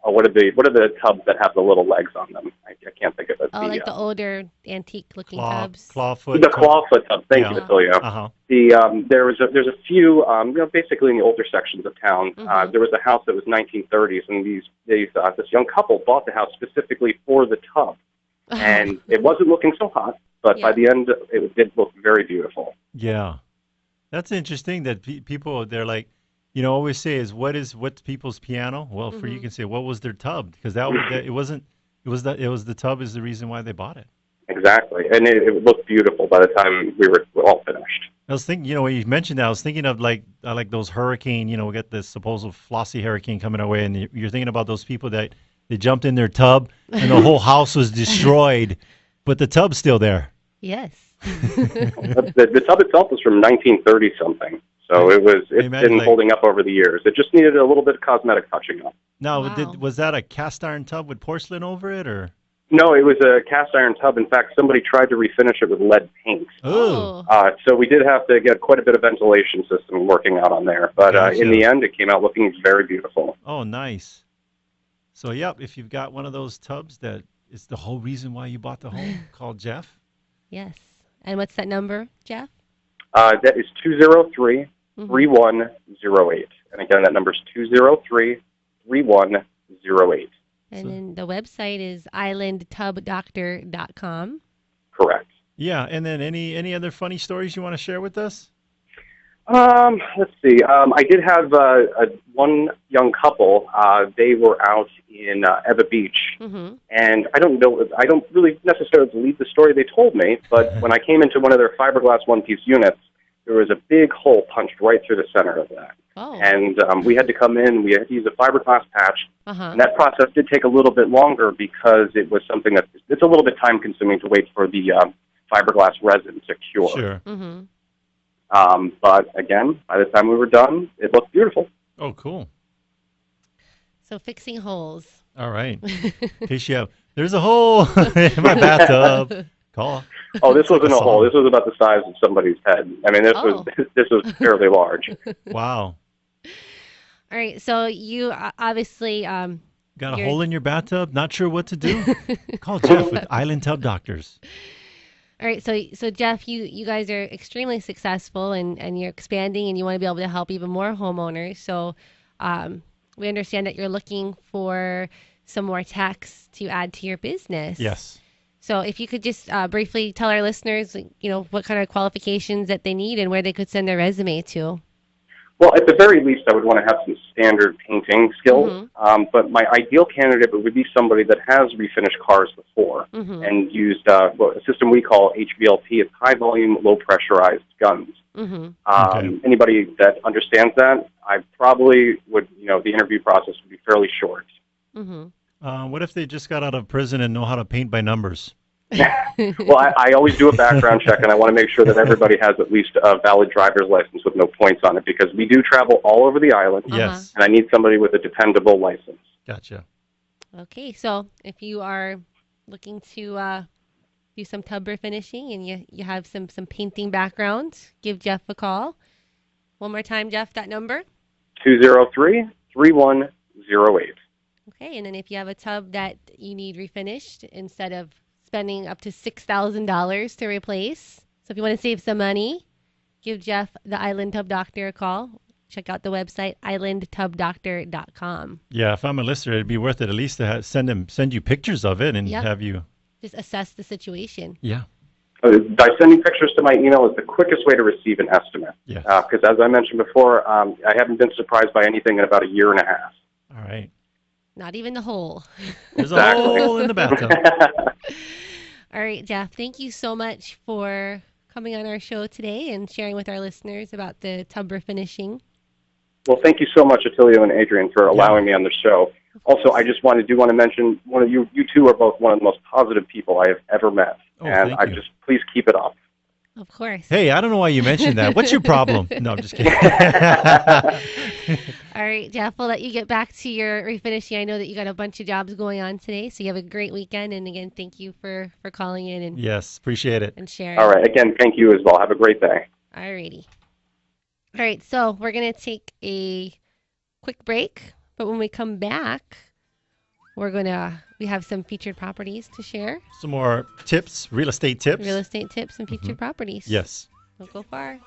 [SPEAKER 8] what are the tubs that have the little legs on them? I can't think of it.
[SPEAKER 3] Oh, the older antique-looking tubs.
[SPEAKER 4] Clawfoot.
[SPEAKER 8] The clawfoot tub. Thank you, Attilio. There's a few, basically in the older sections of town. There was a house that was 1930s, and this young couple bought the house specifically for the tub, and it wasn't looking so hot, but by the end, it did look very beautiful.
[SPEAKER 4] Yeah, that's interesting. That people they're like. Always say is what's people's piano? Well, for you can say what was their tub because it was the tub is the reason why they bought it.
[SPEAKER 8] Exactly, and it looked beautiful by the time we were all finished.
[SPEAKER 4] I was thinking, when you mentioned that, I was thinking of like those hurricane. We got this supposed Flossie hurricane coming our way, and you're thinking about those people that they jumped in their tub and the whole house was destroyed, but the tub's still there.
[SPEAKER 3] Yes.
[SPEAKER 8] The tub itself was from 1930 something. So it's been holding up over the years. It just needed a little bit of cosmetic touching up.
[SPEAKER 4] Now, was that a cast iron tub with porcelain over it, or?
[SPEAKER 8] No, it was a cast iron tub. In fact, somebody tried to refinish it with lead paint.
[SPEAKER 4] Oh.
[SPEAKER 8] So we did have to get quite a bit of ventilation system working out on there. But in the end, it came out looking very beautiful.
[SPEAKER 4] Oh, nice. So, if you've got one of those tubs that is the whole reason why you bought the home, call Jeff.
[SPEAKER 3] Yes. And what's that number, Jeff?
[SPEAKER 8] That is 203-3108. And again, that number is 203-3108.
[SPEAKER 3] And then the website is islandtubdoctor.com.
[SPEAKER 8] Correct.
[SPEAKER 4] Yeah, and then any other funny stories you want to share with us?
[SPEAKER 8] Let's see. I did have one young couple. They were out in Eva Beach, and I don't really necessarily believe the story they told me, but when I came into one of their fiberglass one-piece units, there was a big hole punched right through the center of that.
[SPEAKER 3] Oh.
[SPEAKER 8] And we had to come in, we had to use a fiberglass patch.
[SPEAKER 3] Uh-huh.
[SPEAKER 8] And that process did take a little bit longer because it was something that it's a little bit time consuming to wait for the fiberglass resin to cure.
[SPEAKER 4] Sure.
[SPEAKER 3] Mm-hmm.
[SPEAKER 8] But again, by the time we were done, it looked beautiful.
[SPEAKER 4] Oh, cool.
[SPEAKER 3] So fixing holes.
[SPEAKER 4] All right. In case you have, there's a hole in my bathtub. Call.
[SPEAKER 8] Oh, this wasn't a hole. This was about the size of somebody's head. I mean, this was fairly large.
[SPEAKER 4] Wow.
[SPEAKER 3] All right. So you obviously
[SPEAKER 4] got a hole in your bathtub? Not sure what to do? Call Jeff with Island Tub Doctors.
[SPEAKER 3] All right. So Jeff, you guys are extremely successful and you're expanding and you want to be able to help even more homeowners. So we understand that you're looking for some more techs to add to your business.
[SPEAKER 4] Yes.
[SPEAKER 3] So if you could just briefly tell our listeners, what kind of qualifications that they need and where they could send their resume to.
[SPEAKER 8] Well, at the very least, I would want to have some standard painting skills. But my ideal candidate would be somebody that has refinished cars before and used a system we call HVLP. It's high volume, low pressurized guns. Anybody that understands that, I probably would, the interview process would be fairly short.
[SPEAKER 4] What if they just got out of prison and know how to paint by numbers?
[SPEAKER 8] Well, I always do a background check, and I want to make sure that everybody has at least a valid driver's license with no points on it, because we do travel all over the island.
[SPEAKER 4] Yes.
[SPEAKER 8] And I need somebody with a dependable license.
[SPEAKER 4] Gotcha.
[SPEAKER 3] Okay, so if you are looking to do some tub refinishing and you have some painting background, give Jeff a call. One more time, Jeff, that number?
[SPEAKER 8] 203-3108.
[SPEAKER 3] Okay, and then if you have a tub that you need refinished, instead of spending up to $6,000 to replace, so if you want to save some money, give Jeff, the Island Tub Doctor, a call. Check out the website, islandtubdoctor.com.
[SPEAKER 4] Yeah, if I'm a listener, it'd be worth it at least to send you pictures of it and have you
[SPEAKER 3] just assess the situation.
[SPEAKER 4] Yeah.
[SPEAKER 8] By sending pictures to my email is the quickest way to receive an estimate.
[SPEAKER 4] Yes.
[SPEAKER 8] Because as I mentioned before, I haven't been surprised by anything in about a year and a half.
[SPEAKER 4] All right.
[SPEAKER 3] Not even the hole.
[SPEAKER 4] There's a hole in the bathtub.
[SPEAKER 3] All right, Jeff, thank you so much for coming on our show today and sharing with our listeners about the tub refinishing.
[SPEAKER 8] Well, thank you so much, Attilio and Adrienne, for allowing me on the show. Also, I just want to mention one of you two are both one of the most positive people I have ever met.
[SPEAKER 4] Oh,
[SPEAKER 8] and please keep it up.
[SPEAKER 3] Of course.
[SPEAKER 4] Hey, I don't know why you mentioned that. What's your problem? No, I'm just kidding.
[SPEAKER 3] All right, Jeff, we'll let you get back to your refinishing. I know that you got a bunch of jobs going on today, so you have a great weekend. And again, thank you for calling in and
[SPEAKER 4] yes, appreciate it.
[SPEAKER 3] And sharing.
[SPEAKER 8] All right, again, thank you as well. Have a great day.
[SPEAKER 3] All righty. All right, so we're going to take a quick break, but when we come back, we have some featured properties to share.
[SPEAKER 4] Some more tips, real estate tips.
[SPEAKER 3] Real estate tips and featured properties.
[SPEAKER 4] Yes.
[SPEAKER 3] Don't go far.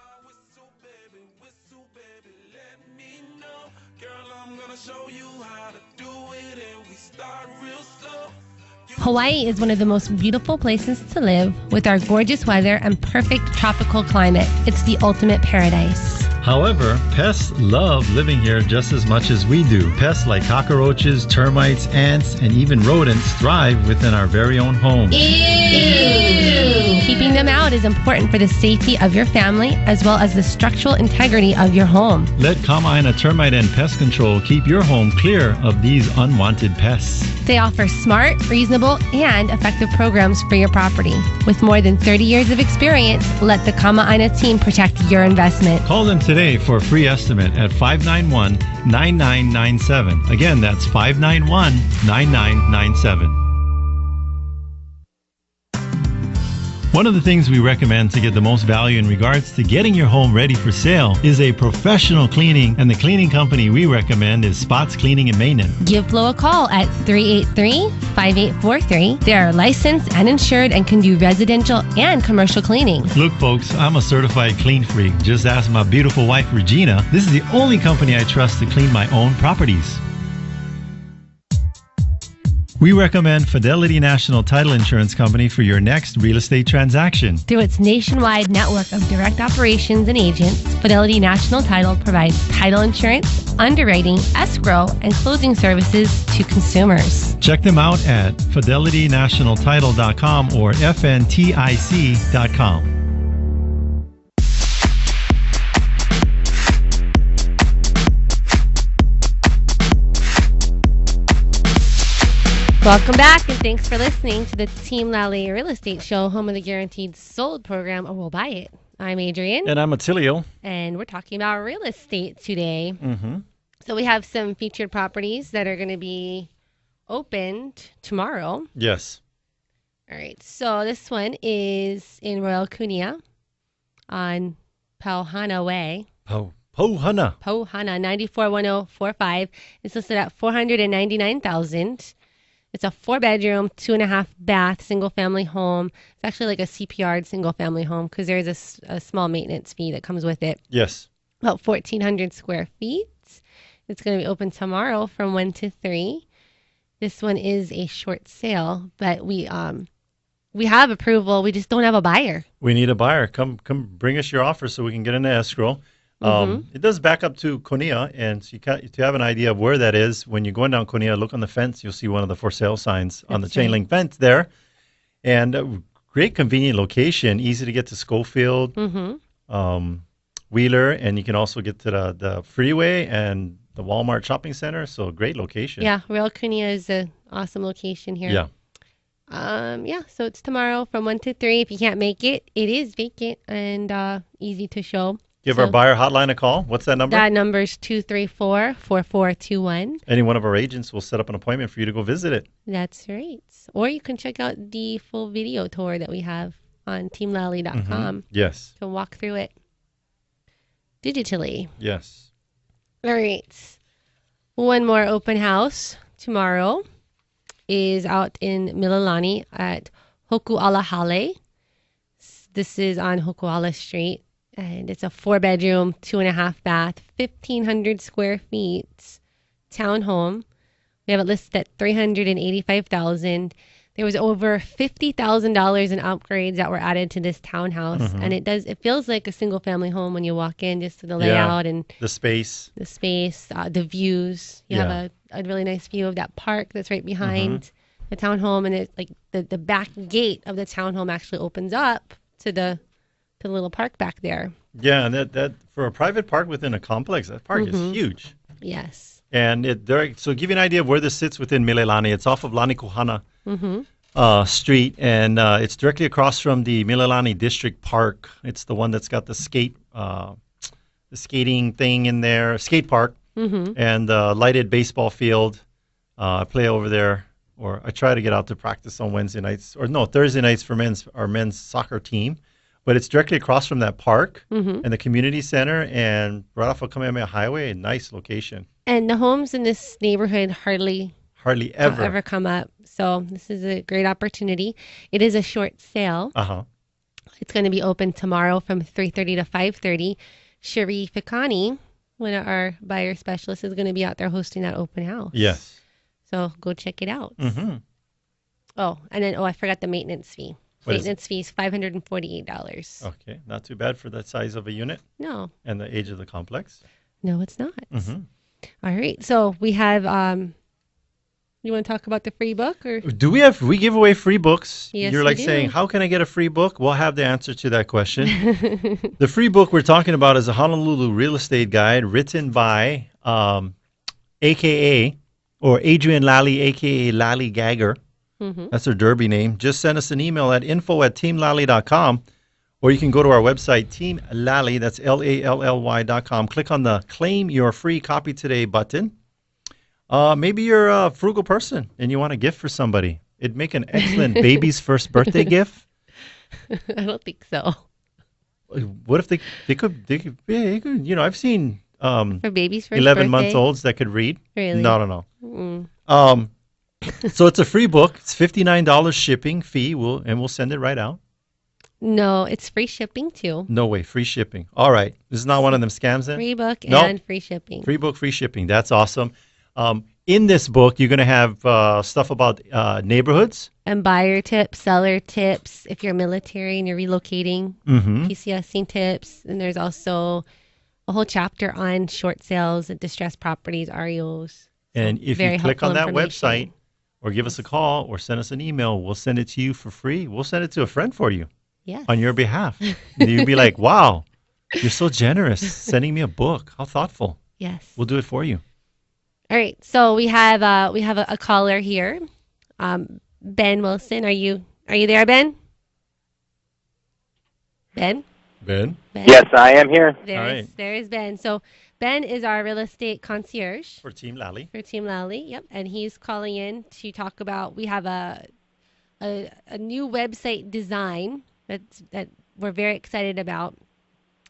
[SPEAKER 3] Hawaii is one of the most beautiful places to live with our gorgeous weather and perfect tropical climate. It's the ultimate paradise.
[SPEAKER 4] However, pests love living here just as much as we do. Pests like cockroaches, termites, ants, and even rodents thrive within our very own home.
[SPEAKER 3] Ew! Keeping them out is important for the safety of your family as well as the structural integrity of your home.
[SPEAKER 4] Let Kama'aina Termite and Pest Control keep your home clear of these unwanted pests.
[SPEAKER 3] They offer smart, reasonable, and effective programs for your property. With more than 30 years of experience, let the Kama'aina team protect your investment.
[SPEAKER 4] Call them today for a free estimate at 591-9997. Again, that's 591-9997. One of the things we recommend to get the most value in regards to getting your home ready for sale is a professional cleaning, and the cleaning company we recommend is Spots Cleaning and Maintenance.
[SPEAKER 3] Give Flo a call at 383-5843. They are licensed and insured and can do residential and commercial cleaning.
[SPEAKER 4] Look, folks, I'm a certified clean freak. Just ask my beautiful wife, Regina. This is the only company I trust to clean my own properties. We recommend Fidelity National Title Insurance Company for your next real estate transaction.
[SPEAKER 3] Through its nationwide network of direct operations and agents, Fidelity National Title provides title insurance, underwriting, escrow, and closing services to consumers.
[SPEAKER 4] Check them out at fidelitynationaltitle.com or fntic.com.
[SPEAKER 3] Welcome back, and thanks for listening to the Team Lally Real Estate Show, home of the Guaranteed Sold program, or we'll buy it. I'm Adrienne.
[SPEAKER 4] And I'm Attilio.
[SPEAKER 3] And we're talking about real estate today.
[SPEAKER 4] Mm-hmm.
[SPEAKER 3] So we have some featured properties that are going to be opened tomorrow.
[SPEAKER 4] Yes.
[SPEAKER 3] All right. So this one is in Royal Cunha on Pauhana Way.
[SPEAKER 4] Pauhana.
[SPEAKER 3] 941045. It's listed at $499,000. It's a 4-bedroom, 2.5 bath, single family home. It's actually like a CPR single family home because there's a small maintenance fee that comes with it.
[SPEAKER 4] Yes.
[SPEAKER 3] About 1,400 square feet. It's going to be open tomorrow from 1 to 3. This one is a short sale, but we have approval. We just don't have a buyer.
[SPEAKER 4] We need a buyer. Come bring us your offer so we can get into escrow. It does back up to Konia, and so to have an idea of where that is, when you're going down Konia, look on the fence, you'll see one of the for sale signs on the chain link fence there. And a great convenient location, easy to get to Schofield, Wheeler, and you can also get to the freeway and the Walmart shopping center. So great location.
[SPEAKER 3] Yeah, Royal Cunha is an awesome location here.
[SPEAKER 4] Yeah.
[SPEAKER 3] So it's tomorrow from 1 to 3. If you can't make it, it is vacant and easy to show.
[SPEAKER 4] Give our buyer hotline a call. What's that number?
[SPEAKER 3] That number is 234-4421.
[SPEAKER 4] Any one of our agents will set up an appointment for you to go visit it.
[SPEAKER 3] That's right. Or you can check out the full video tour that we have on teamlally.com.
[SPEAKER 4] Yes.
[SPEAKER 3] To walk through it digitally.
[SPEAKER 4] Yes.
[SPEAKER 3] All right. One more open house tomorrow is out in Mililani at Hoku'alahale. This is on Hokuala Street. And it's a 4-bedroom, 2.5 bath, 1,500 square feet townhome. We have it listed at $385,000. There was over $50,000 in upgrades that were added to this townhouse, and it feels like a single family home when you walk in, just to the layout and
[SPEAKER 4] the space,
[SPEAKER 3] the views. You have a really nice view of that park that's right behind the townhome, and it like the back gate of the townhome actually opens up to the little park back there.
[SPEAKER 4] Yeah, and that for a private park within a complex, that park is huge.
[SPEAKER 3] Yes.
[SPEAKER 4] And so give you an idea of where this sits within Mililani. It's off of Lanikuhana Street, and it's directly across from the Mililani District Park. It's the one that's got the skating thing in there, skate park, and the lighted baseball field. I play over there, or I try to get out to practice on Thursday nights for our men's soccer team. But it's directly across from that park and the community center, and right off of Kamehameha Highway. A nice location. And
[SPEAKER 3] the homes in this neighborhood hardly ever come up. So this is a great opportunity. It is a short sale. It's going to be open tomorrow from 3:30 to 5:30. Cherie Ficani, one of our buyer specialists, is going to be out there hosting that open house.
[SPEAKER 4] Yes.
[SPEAKER 3] So go check it out. Oh, and then I forgot the maintenance fee. Maintenance fee is $548.
[SPEAKER 4] Okay, not too bad for that size of a unit.
[SPEAKER 3] No.
[SPEAKER 4] And the age of the complex.
[SPEAKER 3] No, it's not. All right, so we have. You want to talk about the free book, or
[SPEAKER 4] we give away free books?
[SPEAKER 3] Yes,
[SPEAKER 4] You're like saying, how can I get a free book? We'll have the answer to that question. The free book we're talking about is a Honolulu real estate guide written by AKA or Adrienne Lally, AKA Lally Gagger. That's her derby name. Just send us an email at info@teamlally.com, or you can go to our website, Team Lally, that's LALLY.com. Click on the Claim Your Free Copy Today button. Maybe you're a frugal person and you want a gift for somebody. It'd make an excellent baby's first birthday gift.
[SPEAKER 3] I don't think so.
[SPEAKER 4] What if they could, I've seen
[SPEAKER 3] for baby's first
[SPEAKER 4] 11-month-olds that could read.
[SPEAKER 3] Really?
[SPEAKER 4] No. So it's a free book. It's $59 shipping fee, and we'll send it right out.
[SPEAKER 3] No, it's free shipping too.
[SPEAKER 4] No way, free shipping. All right, this is not one of them scams then?
[SPEAKER 3] Free book and free shipping.
[SPEAKER 4] Free book, free shipping. That's awesome. In this book, you're going to have stuff about neighborhoods.
[SPEAKER 3] And buyer tips, seller tips, if you're military and you're relocating, PCSing tips. And there's also a whole chapter on short sales, distressed properties, REOs.
[SPEAKER 4] And if you click on that website, or give us a call, or send us an email, we'll send it to you for free. We'll send it to a friend for you.
[SPEAKER 3] Yes.
[SPEAKER 4] On your behalf. You'll be like, wow, you're so generous sending me a book. How thoughtful.
[SPEAKER 3] Yes.
[SPEAKER 4] We'll do it for you.
[SPEAKER 3] All right. So we have a caller here Ben Wilson. Are you there, Ben? Ben?
[SPEAKER 4] Ben?
[SPEAKER 11] Yes, I am here.
[SPEAKER 3] There is Ben. So Ben is our real estate concierge
[SPEAKER 4] For Team Lally.
[SPEAKER 3] Yep, and he's calling in to talk about. We have a new website design that we're very excited about,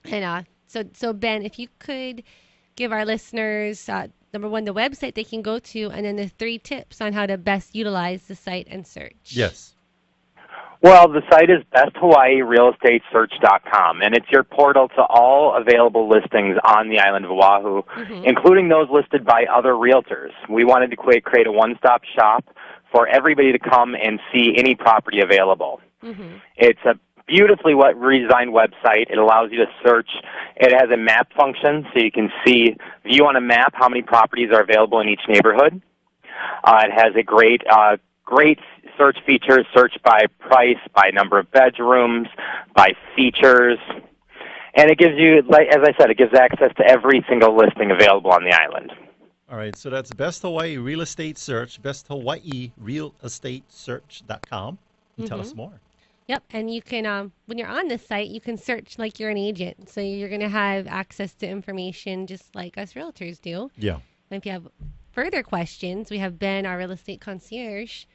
[SPEAKER 3] and so Ben, if you could give our listeners number one, the website they can go to, and then the 3 tips on how to best utilize the site and search.
[SPEAKER 4] Yes.
[SPEAKER 11] Well, the site is besthawaiirealestatesearch.com, and it's your portal to all available listings on the island of Oahu, including those listed by other realtors. We wanted to create a one-stop shop for everybody to come and see any property available. It's a beautifully redesigned website. It allows you to search. It has a map function, so you can view on a map how many properties are available in each neighborhood. It has a great search features, search by price, by number of bedrooms, by features. And it gives you, as I said, it gives access to every single listing available on the island.
[SPEAKER 4] All right, so that's Best Hawaii Real Estate Search, besthawaiirealestatesearch.com. Tell us more.
[SPEAKER 3] Yep, and you can, when you're on this site, you can search like you're an agent. So you're going to have access to information just like us realtors do.
[SPEAKER 4] Yeah.
[SPEAKER 3] And if you have further questions, we have Ben, our real estate concierge,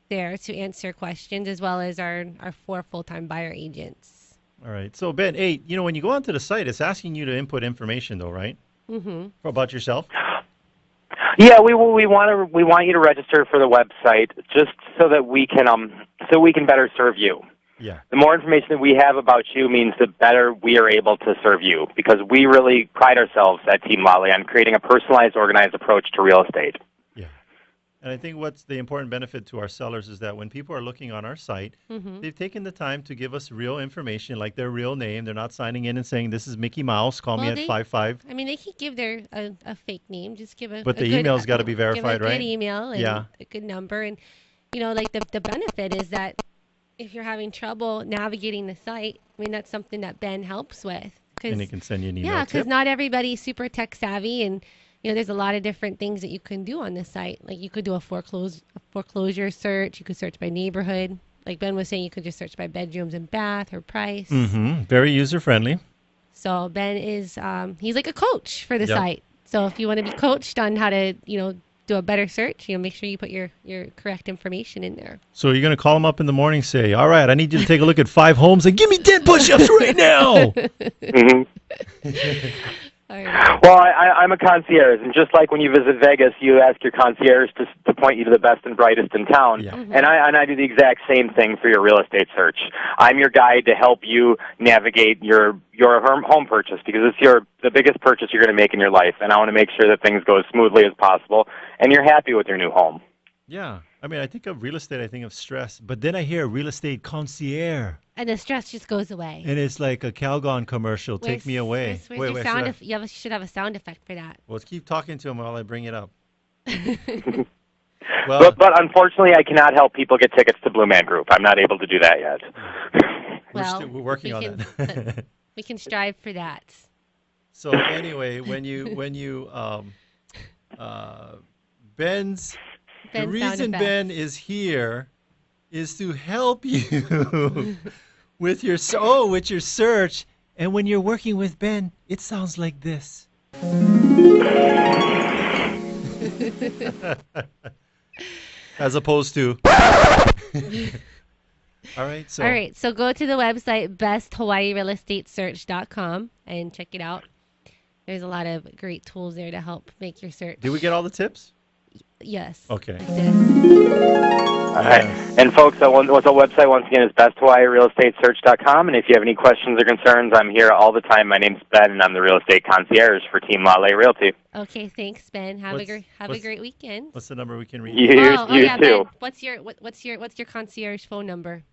[SPEAKER 3] there to answer questions, as well as our 4 full-time buyer agents.
[SPEAKER 4] All right. So, Ben, hey, when you go onto the site, it's asking you to input information, though, right? About yourself?
[SPEAKER 11] Yeah, we want you to register for the website just so that we can better serve you.
[SPEAKER 4] Yeah.
[SPEAKER 11] The more information that we have about you means the better we are able to serve you, because we really pride ourselves at Team Lally on creating a personalized, organized approach to real estate.
[SPEAKER 4] Yeah. And I think what's the important benefit to our sellers is that when people are looking on our site, they've taken the time to give us real information, like their real name. They're not signing in and saying, this is Mickey Mouse, call me at 55.
[SPEAKER 3] I mean, they could give a fake name, just give
[SPEAKER 4] But the email's got to be verified, right?
[SPEAKER 3] Good email and a good number. And, like the benefit is that if you're having trouble navigating the site, I mean, that's something that Ben helps with.
[SPEAKER 4] And he can send you an email.
[SPEAKER 3] Yeah, because not everybody's super tech savvy, and there's a lot of different things that you can do on this site. Like you could do a foreclosure search. You could search by neighborhood. Like Ben was saying, you could just search by bedrooms and bath or price.
[SPEAKER 4] Very user friendly.
[SPEAKER 3] So Ben is he's like a coach for the site. So if you want to be coached on how to do a better search, make sure you put your correct information in there.
[SPEAKER 4] So you're going to call him up in the morning, say, all right, I need you to take a look at 5 homes and give me 10 push-ups right now.
[SPEAKER 11] Well, I'm a concierge, and just like when you visit Vegas, you ask your concierge to point you to the best and brightest in town.
[SPEAKER 4] Yeah.
[SPEAKER 11] And I do the exact same thing for your real estate search. I'm your guide to help you navigate your home purchase, because it's the biggest purchase you're going to make in your life, and I want to make sure that things go as smoothly as possible, and you're happy with your new home.
[SPEAKER 4] Yeah. I mean, I think of real estate, I think of stress, but then I hear real estate concierge.
[SPEAKER 3] And the stress just goes away.
[SPEAKER 4] And it's like a Calgon commercial, take me away.
[SPEAKER 3] Where's your sound you should have a sound effect for that.
[SPEAKER 4] Well, let's keep talking to him while I bring it up.
[SPEAKER 11] But unfortunately, I cannot help people get tickets to Blue Man Group. I'm not able to do that yet.
[SPEAKER 4] We're working on that.
[SPEAKER 3] We can strive for that.
[SPEAKER 4] So anyway, the reason Ben is here is to help you with your search. And when you're working with Ben, it sounds like this. As opposed to. All right,
[SPEAKER 3] so go to the website besthawaiirealestatesearch.com and check it out. There's a lot of great tools there to help make your search.
[SPEAKER 4] Did we get all the tips?
[SPEAKER 3] Yes.
[SPEAKER 4] Okay.
[SPEAKER 11] All right. And folks, the website once again is besthawaiirealestatesearch.com. And if you have any questions or concerns, I'm here all the time. My name's Ben, and I'm the real estate concierge for Team Lally Realty.
[SPEAKER 3] Okay, thanks, Ben. Have a great weekend.
[SPEAKER 4] What's the number we can reach?
[SPEAKER 11] You too.
[SPEAKER 3] Ben, what's your concierge phone number?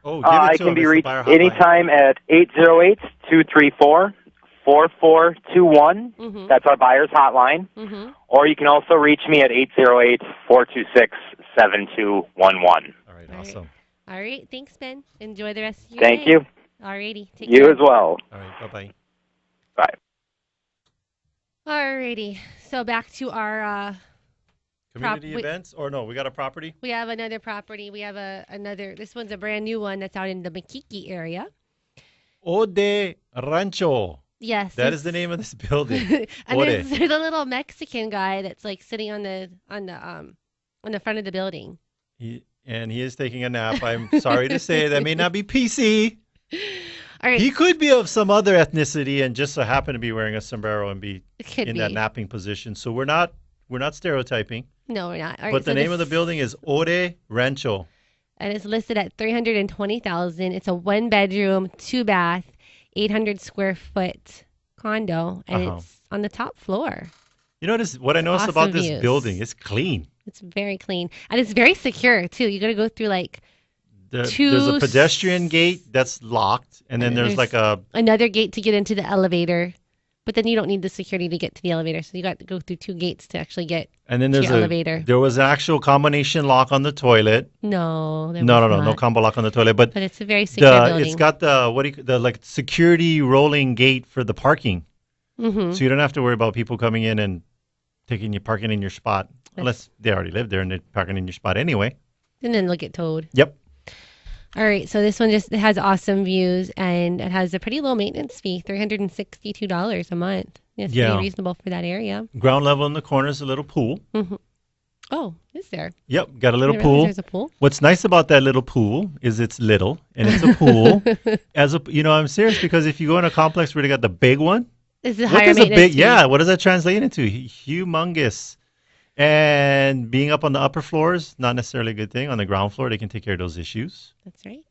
[SPEAKER 4] Oh, give it to
[SPEAKER 11] I can be reached anytime at 808-234-4421. That's our buyer's hotline. Or you can also reach me at 808-426-7211.
[SPEAKER 4] All right, awesome.
[SPEAKER 3] All right, thanks, Ben. Enjoy the rest of your day.
[SPEAKER 11] Thank you.
[SPEAKER 3] All righty. Take
[SPEAKER 11] care.
[SPEAKER 3] You
[SPEAKER 11] as well.
[SPEAKER 4] All right, bye-bye.
[SPEAKER 11] Bye.
[SPEAKER 3] All righty. So back to our
[SPEAKER 4] Community events? Or no, we got a property?
[SPEAKER 3] We have another property. We have another, this one's a brand new one that's out in the Makiki area.
[SPEAKER 4] Ode Rancho.
[SPEAKER 3] Yes.
[SPEAKER 4] That is the name of this building.
[SPEAKER 3] And there's a little Mexican guy that's like sitting on the front of the building.
[SPEAKER 4] He is taking a nap. I'm sorry to say that may not be PC.
[SPEAKER 3] All right.
[SPEAKER 4] He could be of some other ethnicity and just so happen to be wearing a sombrero and be that napping position. So we're not stereotyping.
[SPEAKER 3] No, we're not. All right,
[SPEAKER 4] but the name of the building is Ode Rancho.
[SPEAKER 3] And it's listed at $320,000. It's a 1-bedroom, 2-bath, 800 square foot condo, and it's on the top floor.
[SPEAKER 4] You notice what I noticed about this building? It's clean.
[SPEAKER 3] It's very clean, and it's very secure too. You got to go through like
[SPEAKER 4] there's a pedestrian gate that's locked, and then there's like
[SPEAKER 3] another gate to get into the elevator. But then you don't need the security to get to the elevator, so you got to go through 2 gates to actually get
[SPEAKER 4] and then
[SPEAKER 3] to
[SPEAKER 4] there's
[SPEAKER 3] your elevator.
[SPEAKER 4] There was an actual combination lock on the toilet.
[SPEAKER 3] No,
[SPEAKER 4] no combo lock on the toilet. But
[SPEAKER 3] it's a very secure building.
[SPEAKER 4] It's got the security rolling gate for the parking, so you don't have to worry about people coming in and parking in your spot unless they already live there and they're parking in your spot anyway.
[SPEAKER 3] And then they'll get towed.
[SPEAKER 4] Yep.
[SPEAKER 3] All right, so this one it has awesome views, and it has a pretty low maintenance fee, $362 a month. It's pretty reasonable for that area.
[SPEAKER 4] Ground level in the corner is a little pool.
[SPEAKER 3] Oh, is there?
[SPEAKER 4] Yep, got a little pool.
[SPEAKER 3] There's a pool.
[SPEAKER 4] What's nice about that little pool is it's little, and it's a pool. I'm serious, because if you go in a complex where they got the big one,
[SPEAKER 3] is it higher maintenance fee?
[SPEAKER 4] What does that translate into? Humongous. And being up on the upper floors, not necessarily a good thing. On the ground floor, they can take care of those issues.
[SPEAKER 3] That's right.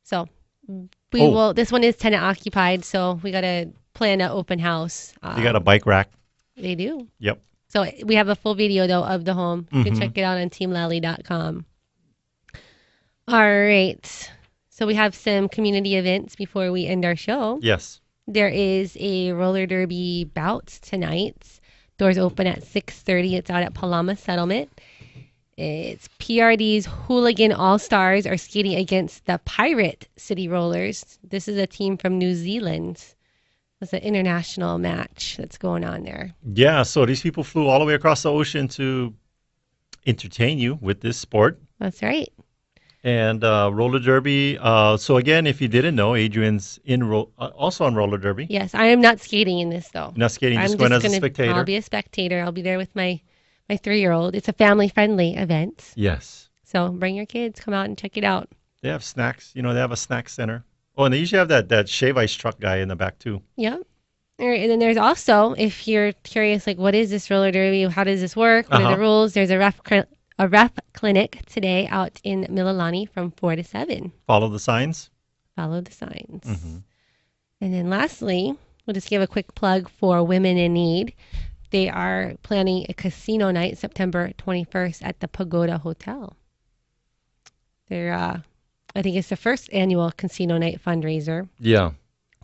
[SPEAKER 3] So this one is tenant occupied, so we got to plan an open house.
[SPEAKER 4] They got a bike rack.
[SPEAKER 3] They do.
[SPEAKER 4] Yep.
[SPEAKER 3] So we have a full video, though, of the home. You can check it out on teamlally.com. All right. So we have some community events before we end our show.
[SPEAKER 4] Yes.
[SPEAKER 3] There is a roller derby bout tonight. Doors open at 6:30. It's out at Palama Settlement. It's PRD's Hooligan All-Stars are skating against the Pirate City Rollers. This is a team from New Zealand. It's an international match that's going on there.
[SPEAKER 4] Yeah, so these people flew all the way across the ocean to entertain you with this sport.
[SPEAKER 3] That's right.
[SPEAKER 4] And roller derby. So again, if you didn't know, Adrienne's also on roller derby.
[SPEAKER 3] Yes, I am not skating in this, though.
[SPEAKER 4] Not skating, just going as a spectator.
[SPEAKER 3] I'll be a spectator. I'll be there with my 3-year-old. It's a family-friendly event.
[SPEAKER 4] Yes.
[SPEAKER 3] So bring your kids. Come out and check it out.
[SPEAKER 4] They have snacks. They have a snack center. Oh, and they usually have that shave ice truck guy in the back, too.
[SPEAKER 3] Yep. All right, and then there's also, if you're curious, like, what is this roller derby? How does this work? What are the rules? There's a ref clinic today out in Mililani from 4 to 7.
[SPEAKER 4] Follow the signs.
[SPEAKER 3] Follow the signs. And then lastly, we'll just give a quick plug for Women in Need. They are planning a casino night September 21st at the Pagoda Hotel. They're, I think it's the first annual casino night fundraiser.
[SPEAKER 4] Yeah.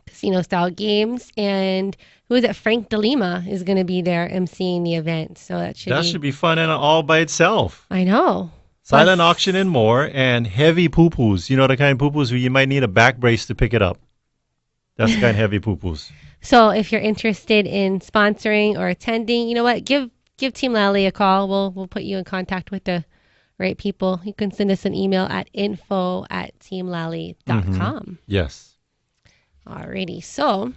[SPEAKER 3] Casino style games, and who is it? Frank DeLima is going to be there emceeing the event, so that should be fun
[SPEAKER 4] and all by itself.
[SPEAKER 3] I know.
[SPEAKER 4] Silent auction and more, and heavy poo-poos. You know, the kind of poo-poos where you might need a back brace to pick it up. That's the kind of heavy poo-poos.
[SPEAKER 3] So if you're interested in sponsoring or attending, you know what? Give Team Lally a call. We'll put you in contact with the right people. You can send us an email at info@teamlally.com.
[SPEAKER 4] Yes.
[SPEAKER 3] Alrighty, so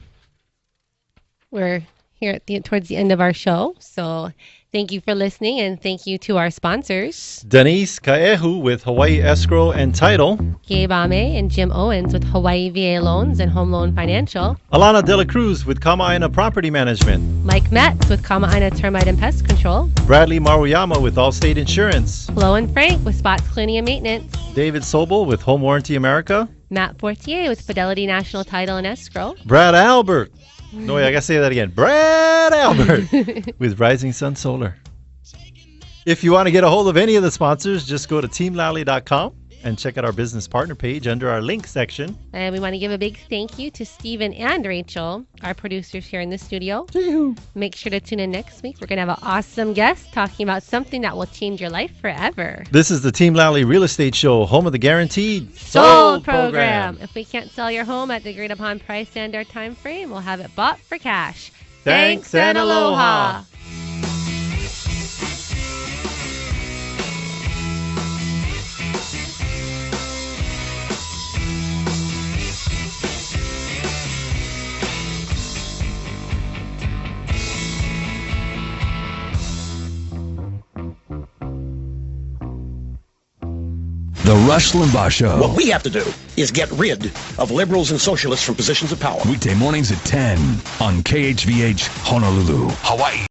[SPEAKER 3] we're here towards the end of our show. So thank you for listening, and thank you to our sponsors.
[SPEAKER 4] Denise Kaehu with Hawaii Escrow and Title.
[SPEAKER 3] Gabe Ame and Jim Owens with Hawaii VA Loans and Home Loan Financial.
[SPEAKER 4] Alana De La Cruz with Kama'aina Property Management.
[SPEAKER 3] Mike Metz with Kama'aina Termite and Pest Control.
[SPEAKER 4] Bradley Maruyama with Allstate Insurance.
[SPEAKER 3] Flo and Frank with Spots Cleaning and Maintenance.
[SPEAKER 4] David Sobel with Home Warranty America.
[SPEAKER 3] Matt Fortier with Fidelity National Title and Escrow.
[SPEAKER 4] Brad Albert. No, wait, I got to say that again. Brad Albert with Rising Sun Solar. If you want to get a hold of any of the sponsors, just go to teamlally.com and check out our business partner page under our link section.
[SPEAKER 3] And we want to give a big thank you to Stephen and Rachel, our producers here in the studio. Make sure to tune in next week. We're going to have an awesome guest talking about something that will change your life forever.
[SPEAKER 4] This is the Team Lally Real Estate Show, home of the guaranteed
[SPEAKER 3] sold program. If we can't sell your home at the agreed upon price and our time frame, we'll have it bought for cash.
[SPEAKER 4] Thanks and aloha.
[SPEAKER 12] The Rush Limbaugh Show.
[SPEAKER 13] What we have to do is get rid of liberals and socialists from positions of power.
[SPEAKER 12] Weekday mornings at 10 on KHVH Honolulu, Hawaii.